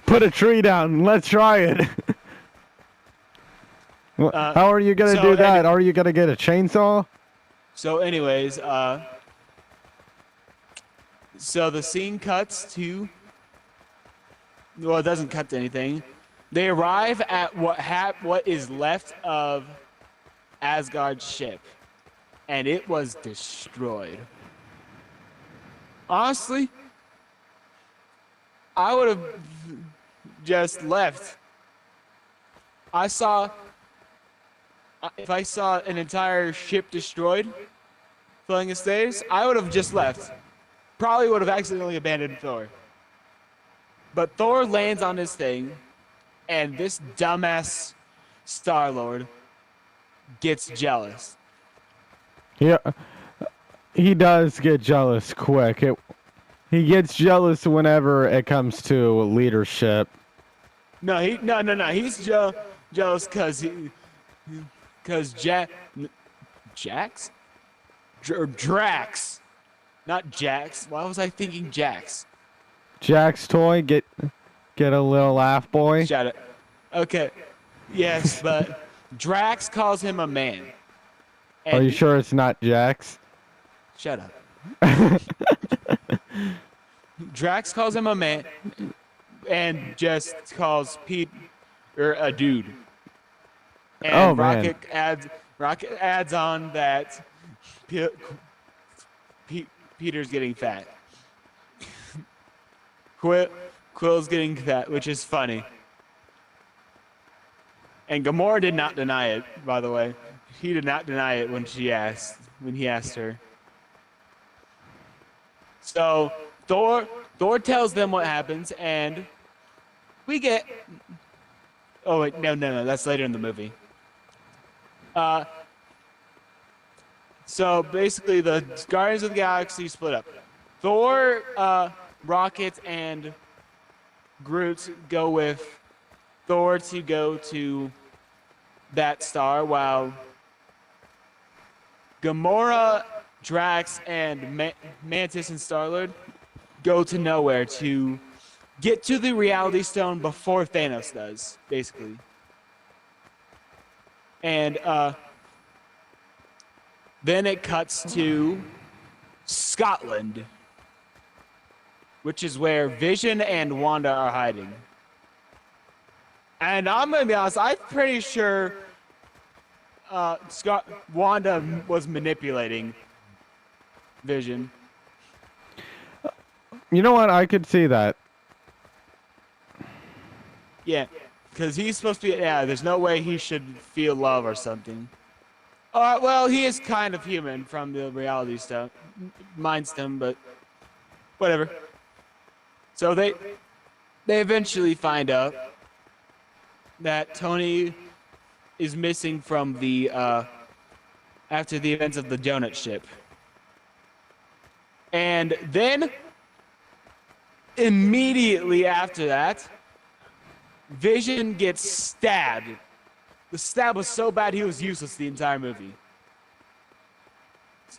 Put a tree down. Let's try it. How are you gonna do that? Are you gonna get a chainsaw? So, anyways, so the scene cuts to. Well, it doesn't cut to anything. They arrive at what is left of Asgard's ship, and it was destroyed. Honestly, I would have just left. If I saw an entire ship destroyed, filling the stairs, I would have just left. Probably would have accidentally abandoned Thor. But Thor lands on his thing, and this dumbass Star-Lord gets jealous. Yeah, he does get jealous quick. He gets jealous whenever it comes to leadership. No, he's jealous because Drax, not Jax. Why was I thinking Jax? Jack's toy, get a little laugh, boy. Shut it. Okay, yes, but Drax calls him a man. Are you sure it's not Jax? Shut up. Drax calls him a man, and just calls Pete a dude. And Rocket adds on that Peter's getting fat. Quill's getting fat, which is funny. And Gamora did not deny it, by the way. He did not deny it when he asked her. So Thor tells them what happens, and we get. Oh wait, no, that's later in the movie. So basically, the Guardians of the Galaxy split up. Thor, Rocket, and Groot go with Thor to go to that star, while Gamora, Drax, and Mantis and Star-Lord go to nowhere to get to the Reality Stone before Thanos does, basically. And then it cuts to Scotland, which is where Vision and Wanda are hiding. And I'm gonna be honest, I'm pretty sure Wanda was manipulating Vision. You know what? I could see that. Yeah, because he's supposed to be. Yeah, there's no way he should feel love or something. Well, he is kind of human from the Reality Stone, Mind Stone, but whatever. So they eventually find out that Tony is missing from the after the events of the donut ship. And then immediately after that, Vision gets stabbed. The stab was so bad he was useless the entire movie.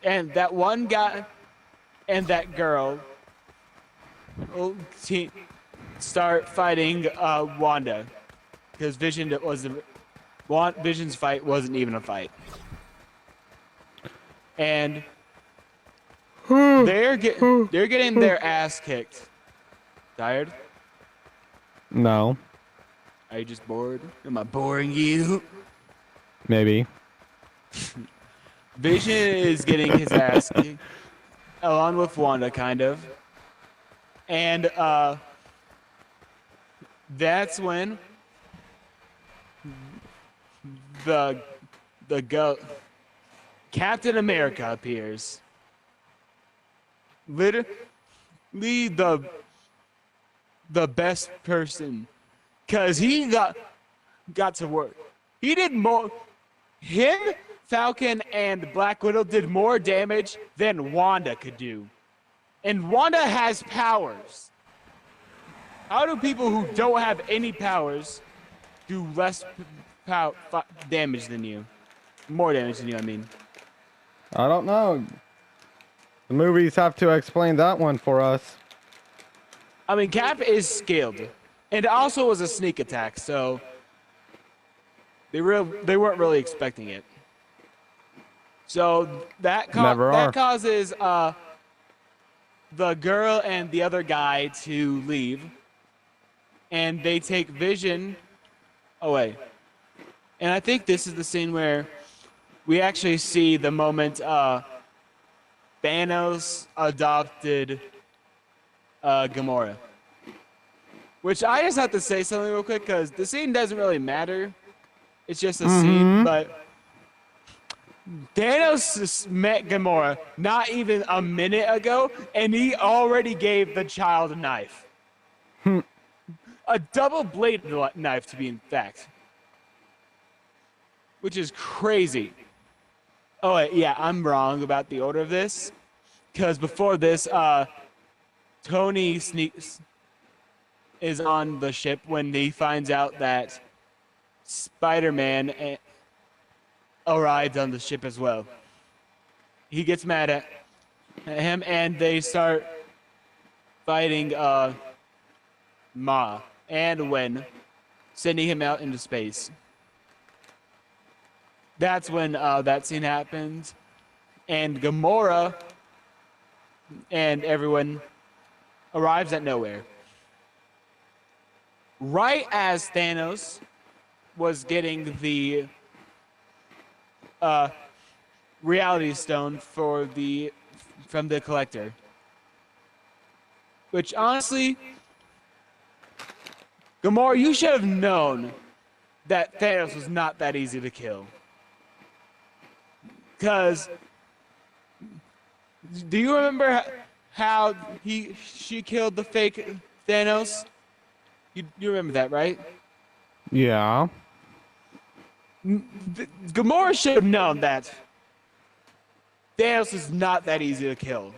And that one guy and that girl start fighting Wanda, because Vision's fight wasn't even a fight. And they're getting their ass kicked. Tired? No. Are you just bored? Am I boring you? Maybe. Vision is getting his ass kicked, along with Wanda, kind of. And that's when the goat Captain America appears. Literally the best person, cause he got to work. He did more. Him, Falcon, and Black Widow did more damage than Wanda could do, and Wanda has powers. How do people who don't have any powers do less damage than you? More damage than you, I mean. I don't know. The movies have to explain that one for us. I mean, Cap is skilled, and it also was a sneak attack, so they weren't really expecting it. So that causes the girl and the other guy to leave, and they take Vision away. And I think this is the scene where we actually see the moment Thanos adopted Gamora. Which I just have to say something real quick, because the scene doesn't really matter. It's just a scene, but Thanos just met Gamora not even a minute ago, and he already gave the child a knife. A double-bladed knife, to be in fact. Which is crazy. Oh, wait, yeah, I'm wrong about the order of this. Because before this, Tony is on the ship when he finds out that Spider-Man arrived on the ship as well. He gets mad at him, and they start fighting Ma and Wen, sending him out into space. That's when that scene happens, and Gamora and everyone arrives at nowhere. Right as Thanos was getting the Reality Stone from the Collector, which honestly, Gamora, you should have known that Thanos was not that easy to kill. Because, do you remember how she killed the fake Thanos? You remember that, right? Yeah. Gamora should have known that Thanos is not that easy to kill.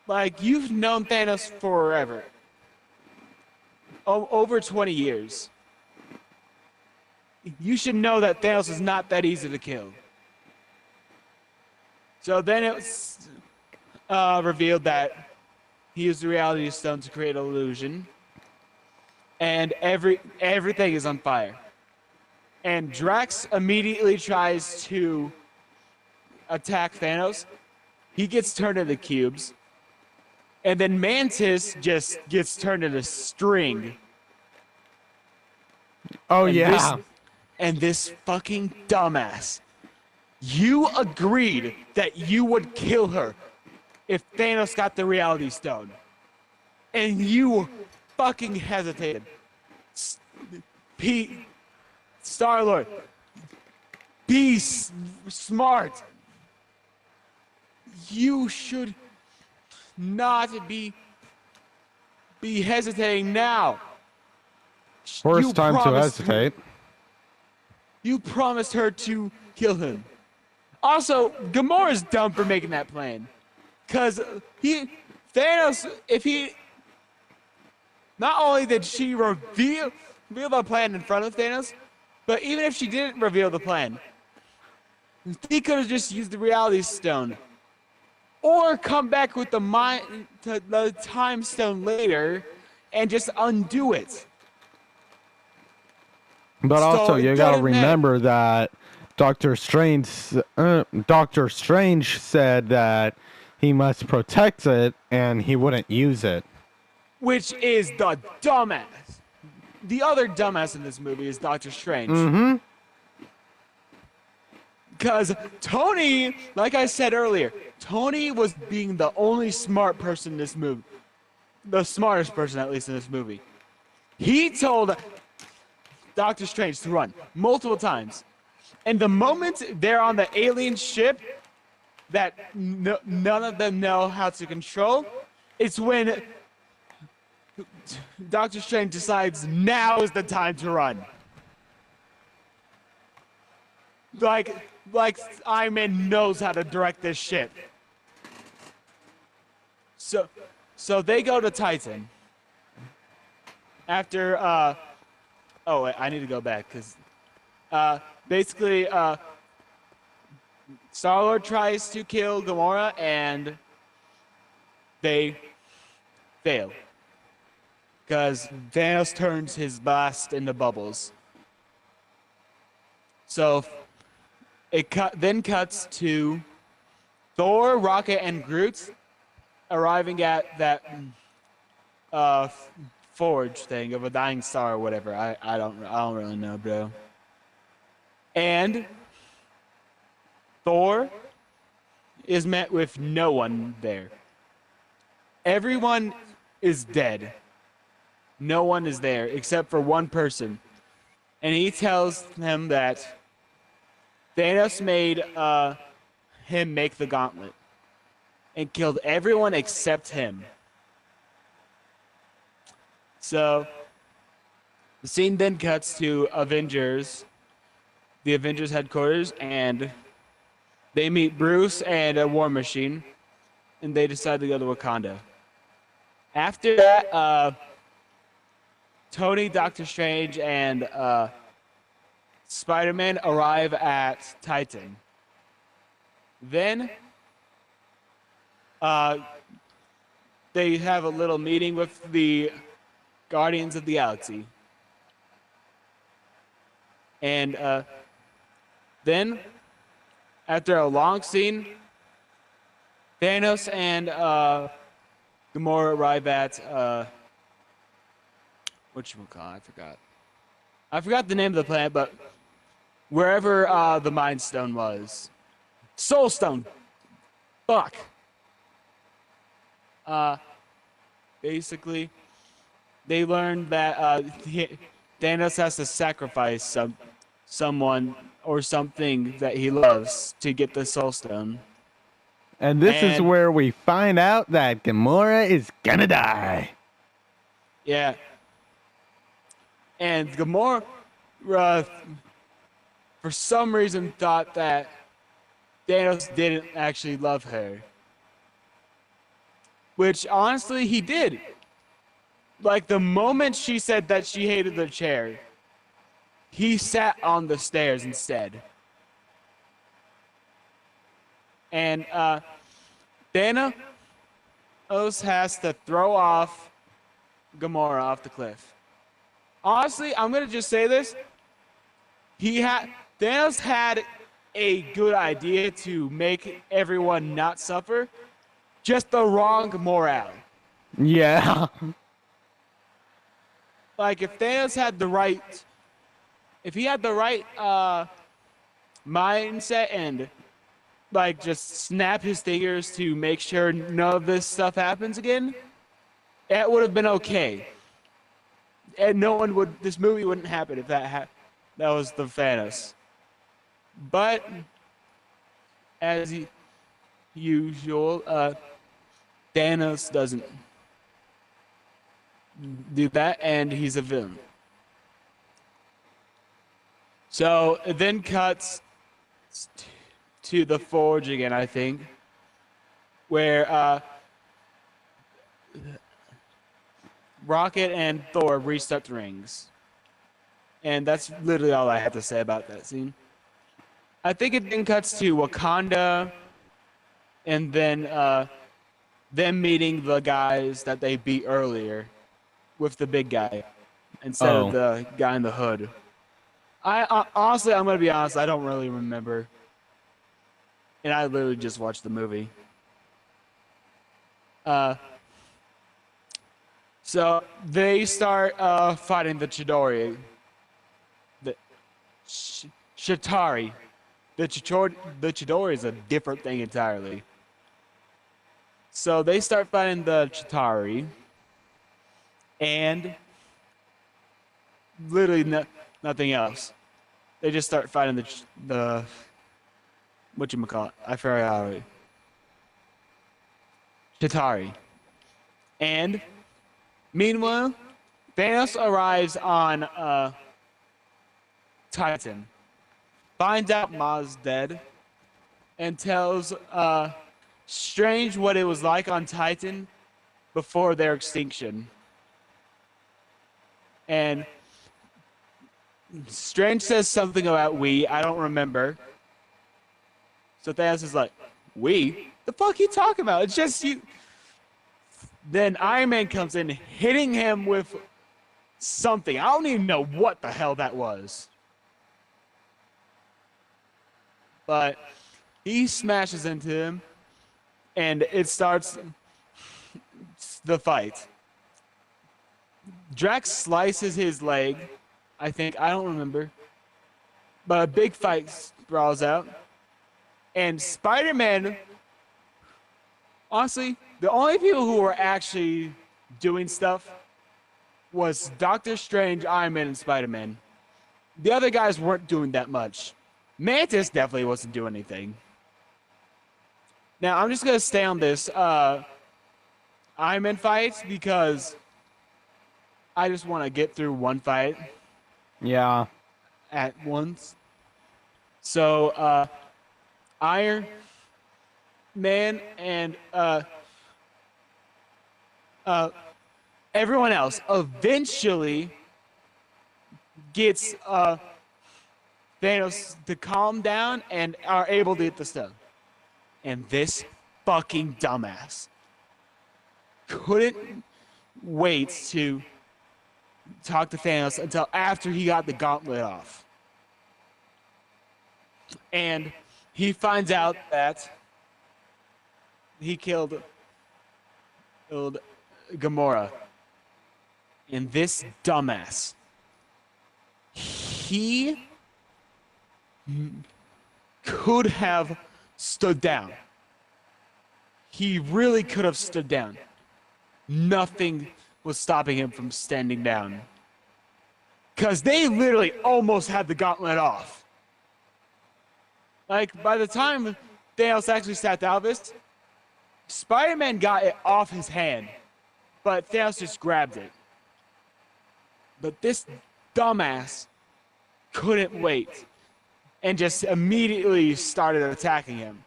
Like, you've known Thanos forever. Over 20 years. You should know that Thanos is not that easy to kill. So then it was revealed that he used the Reality Stone to create an illusion, and everything is on fire. And Drax immediately tries to attack Thanos. He gets turned into cubes, and then Mantis just gets turned into string. Oh, yeah. And this fucking dumbass, you agreed that you would kill her if Thanos got the Reality Stone. And you fucking hesitated. Star-Lord, be smart. You should not be hesitating now. Worst time to hesitate. You promised her to kill him. Also, Gamora's dumb for making that plan. Because Thanos, not only did she reveal the plan in front of Thanos, but even if she didn't reveal the plan, he could have just used the Reality Stone. Or come back with the Time Stone later and just undo it. But So also, you it gotta doesn't matter. remember that Doctor Strange said that he must protect it and he wouldn't use it. Which is the dumbass. The other dumbass in this movie is Doctor Strange. Mm-hmm. Because Tony, like I said earlier, Tony was being the only smart person in this movie. the smartest person, at least in this movie. He told Doctor Strange to run multiple times. And the moment they're on the alien ship that none of them know how to control, it's when Doctor Strange decides now is the time to run. Like Iron Man knows how to direct this ship. So they go to Titan. After oh wait, I need to go back because basically Star-Lord tries to kill Gamora and they fail because Thanos turns his blast into bubbles. So it then cuts to Thor, Rocket, and Groot arriving at that forge thing of a dying star or whatever. I don't really know, bro. And Thor is met with no one there. Everyone is dead. No one is there except for one person. And he tells him that Thanos made him make the gauntlet and killed everyone except him. So the scene then cuts to the Avengers headquarters, and they meet Bruce and a War Machine, and they decide to go to Wakanda. After that, Tony, Doctor Strange, and Spider-Man arrive at Titan. Then they have a little meeting with the Guardians of the Galaxy. And then, after a long scene, Thanos and Gamora arrive at whatchamacallit, I forgot the name of the planet, but wherever the Mind Stone was. Soul Stone. Fuck. Basically, they learned that Thanos has to sacrifice someone or something that he loves to get the Soul Stone. And this is where we find out that Gamora is gonna die. Yeah. And Gamora, for some reason, thought that Thanos didn't actually love her. Which, honestly, he did. Like, the moment she said that she hated the chair, he sat on the stairs instead. And Thanos has to throw off Gamora off the cliff. Honestly, I'm gonna just say this. Thanos had a good idea to make everyone not suffer, just the wrong morale. Yeah. Like, if Thanos had the right, mindset and like just snap his fingers to make sure none of this stuff happens again, it would have been okay. And this movie wouldn't happen if that was the Thanos. But as usual, Thanos doesn't do that, and he's a villain. So it then cuts to the forge again, I think, where Rocket and Thor reset the rings. And that's literally all I have to say about that scene. I think it then cuts to Wakanda, and then them meeting the guys that they beat earlier with the big guy instead of the guy in the hood. Honestly, I'm going to be honest, I don't really remember. And I literally just watched the movie. So they start fighting the Chitauri. The Chitauri. The Chitauri is a different thing entirely. So they start fighting the Chitauri. and literally nothing else. They just start fighting the whatchamacallit? I forgot already. Chitauri. And meanwhile, Thanos arrives on Titan, finds out Ma's dead, and tells Strange what it was like on Titan before their extinction. And Strange says something about we. I don't remember. So Thanos is like, we? The fuck you talking about? It's just you. Then Iron Man comes in, hitting him with something. I don't even know what the hell that was. But he smashes into him, and it starts the fight. Drax slices his leg, I think. I don't remember. But a big fight sprawls out. And Spider-Man, honestly, the only people who were actually doing stuff was Doctor Strange, Iron Man, and Spider-Man. The other guys weren't doing that much. Mantis definitely wasn't doing anything. Now, I'm just going to stay on this Iron Man fight because I just want to get through one fight. Yeah. At once. So, Iron Man and everyone else eventually gets Thanos to calm down and are able to get the stone. And this fucking dumbass couldn't wait to talk to Thanos until after he got the gauntlet off. And he finds out that he killed Gamora. And this dumbass, he could have stood down. He really could have stood down. Nothing was stopping him from standing down. Because they literally almost had the gauntlet off. Like, by the time Thanos actually snapped Alvis, Spider-Man got it off his hand, but Thanos just grabbed it. But this dumbass couldn't wait and just immediately started attacking him.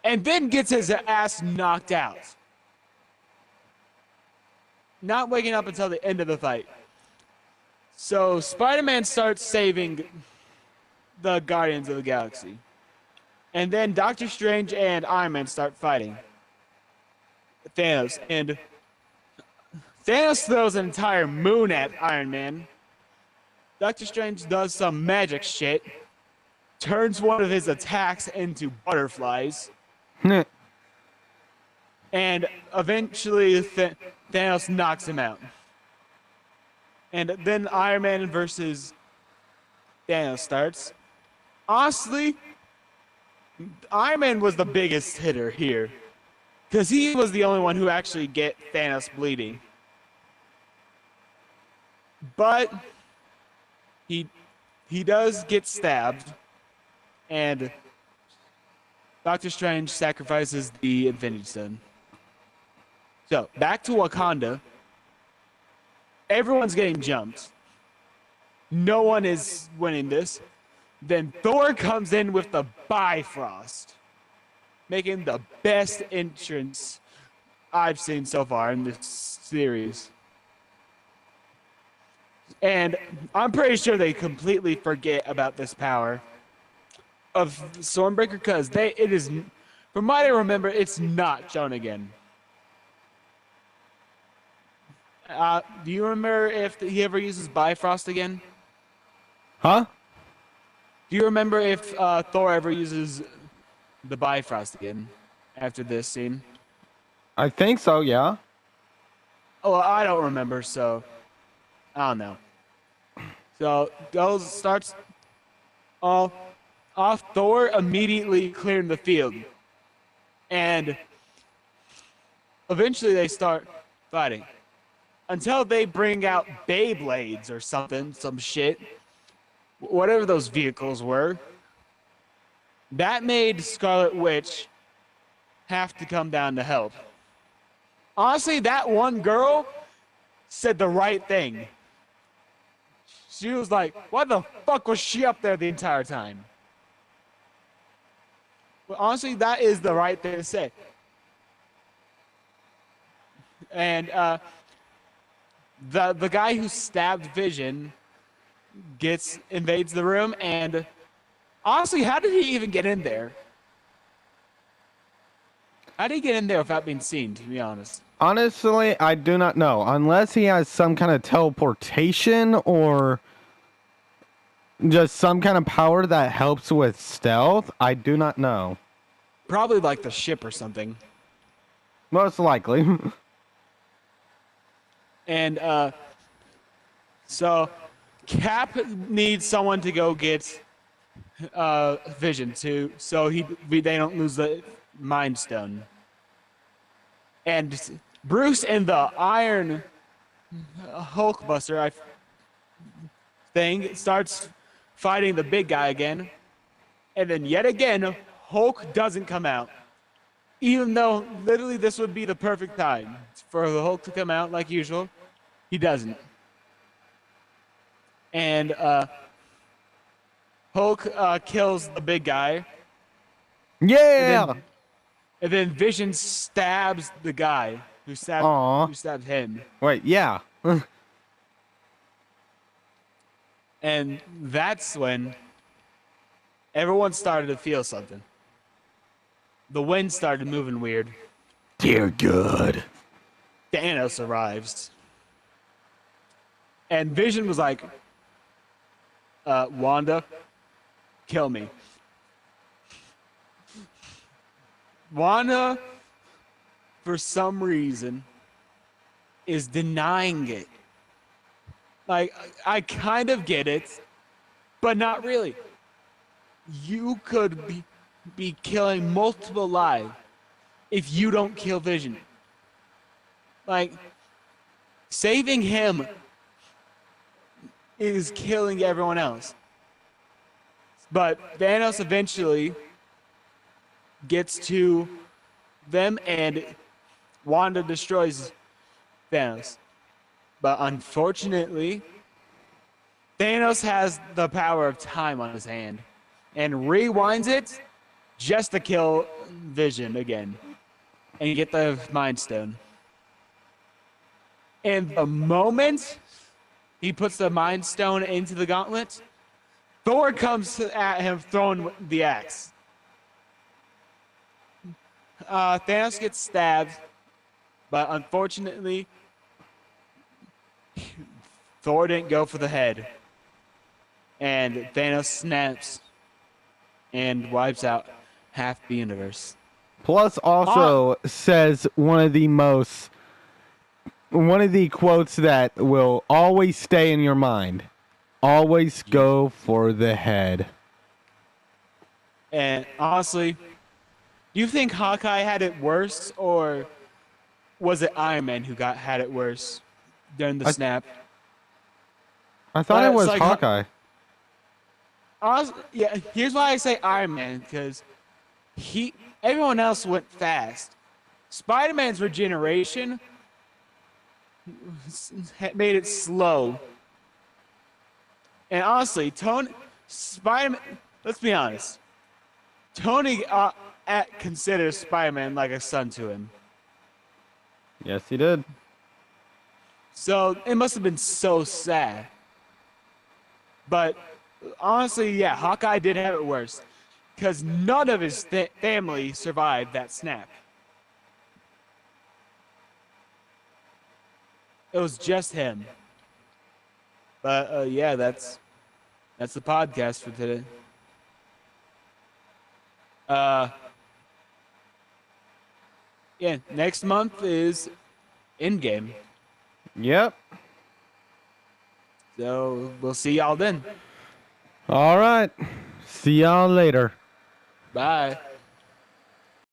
And then gets his ass knocked out. Not waking up until the end of the fight. So Spider-Man starts saving the Guardians of the Galaxy. And then Doctor Strange and Iron Man start fighting Thanos. And Thanos throws an entire moon at Iron Man. Doctor Strange does some magic shit. Turns one of his attacks into butterflies. And eventually Thanos knocks him out. And then Iron Man versus Thanos starts. Honestly, Iron Man was the biggest hitter here. Because he was the only one who actually get Thanos bleeding. But he does get stabbed. And Doctor Strange sacrifices the Infinity Stone. So, back to Wakanda. Everyone's getting jumped. No one is winning this. Then Thor comes in with the Bifrost, making the best entrance I've seen so far in this series. And I'm pretty sure they completely forget about this power of Stormbreaker because it is, from what I remember, it's not shown again. Do you remember if he ever uses Bifrost again? Huh? Do you remember if Thor ever uses the Bifrost again after this scene? I think so, yeah. Oh, well, I don't remember, so I don't know. So goes starts off Thor immediately clearing the field, and eventually they start fighting. until they bring out Beyblades or something, some shit, whatever those vehicles were. That made Scarlet Witch have to come down to help. Honestly, that one girl said the right thing. She was like, why the fuck was she up there the entire time? Well, honestly, that is the right thing to say. And the guy who stabbed Vision invades the room, and honestly, how did he even get in there? How did he get in there without being seen, to be honest? Honestly, I do not know. Unless he has some kind of teleportation or just some kind of power that helps with stealth, I do not know. Probably like the ship or something. Most likely. And so Cap needs someone to go get Vision so they don't lose the Mind Stone. And Bruce and the Iron Hulkbuster thing starts fighting the big guy again, and then yet again Hulk doesn't come out, even though literally this would be the perfect time for the Hulk to come out like usual. He doesn't. And Hulk kills the big guy. Yeah. And then Vision stabs the guy who stabbed him. Wait, yeah. And that's when everyone started to feel something. The wind started moving weird. Dear God. Thanos arrives. And Vision was like, Wanda, kill me. Wanda, for some reason, is denying it. Like, I kind of get it, but not really. You could be killing multiple lives if you don't kill Vision. Like, saving him is killing everyone else. But Thanos eventually gets to them, and Wanda destroys Thanos. But unfortunately, Thanos has the power of time on his hand and rewinds it just to kill Vision again and get the Mind Stone. And the moment he puts the Mind Stone into the gauntlet, Thor comes at him throwing the axe. Thanos gets stabbed, but unfortunately, Thor didn't go for the head. And Thanos snaps and wipes out half the universe. Plus also says one of the quotes that will always stay in your mind. Always go for the head. And honestly, do you think Hawkeye had it worse, or was it Iron Man who had it worse during the snap? I thought it was like Hawkeye. Honestly, yeah, here's why I say Iron Man, because everyone else went fast. Spider-Man's regeneration made it slow. And honestly, Spider-Man, let's be honest. Tony considers Spider-Man like a son to him. Yes, he did. So it must have been so sad. But honestly, yeah, Hawkeye did have it worse, because none of his family survived that snap. It was just him. But yeah, that's the podcast for today. Yeah, next month is Endgame. Yep. So we'll see y'all then. All right. See y'all later. Bye.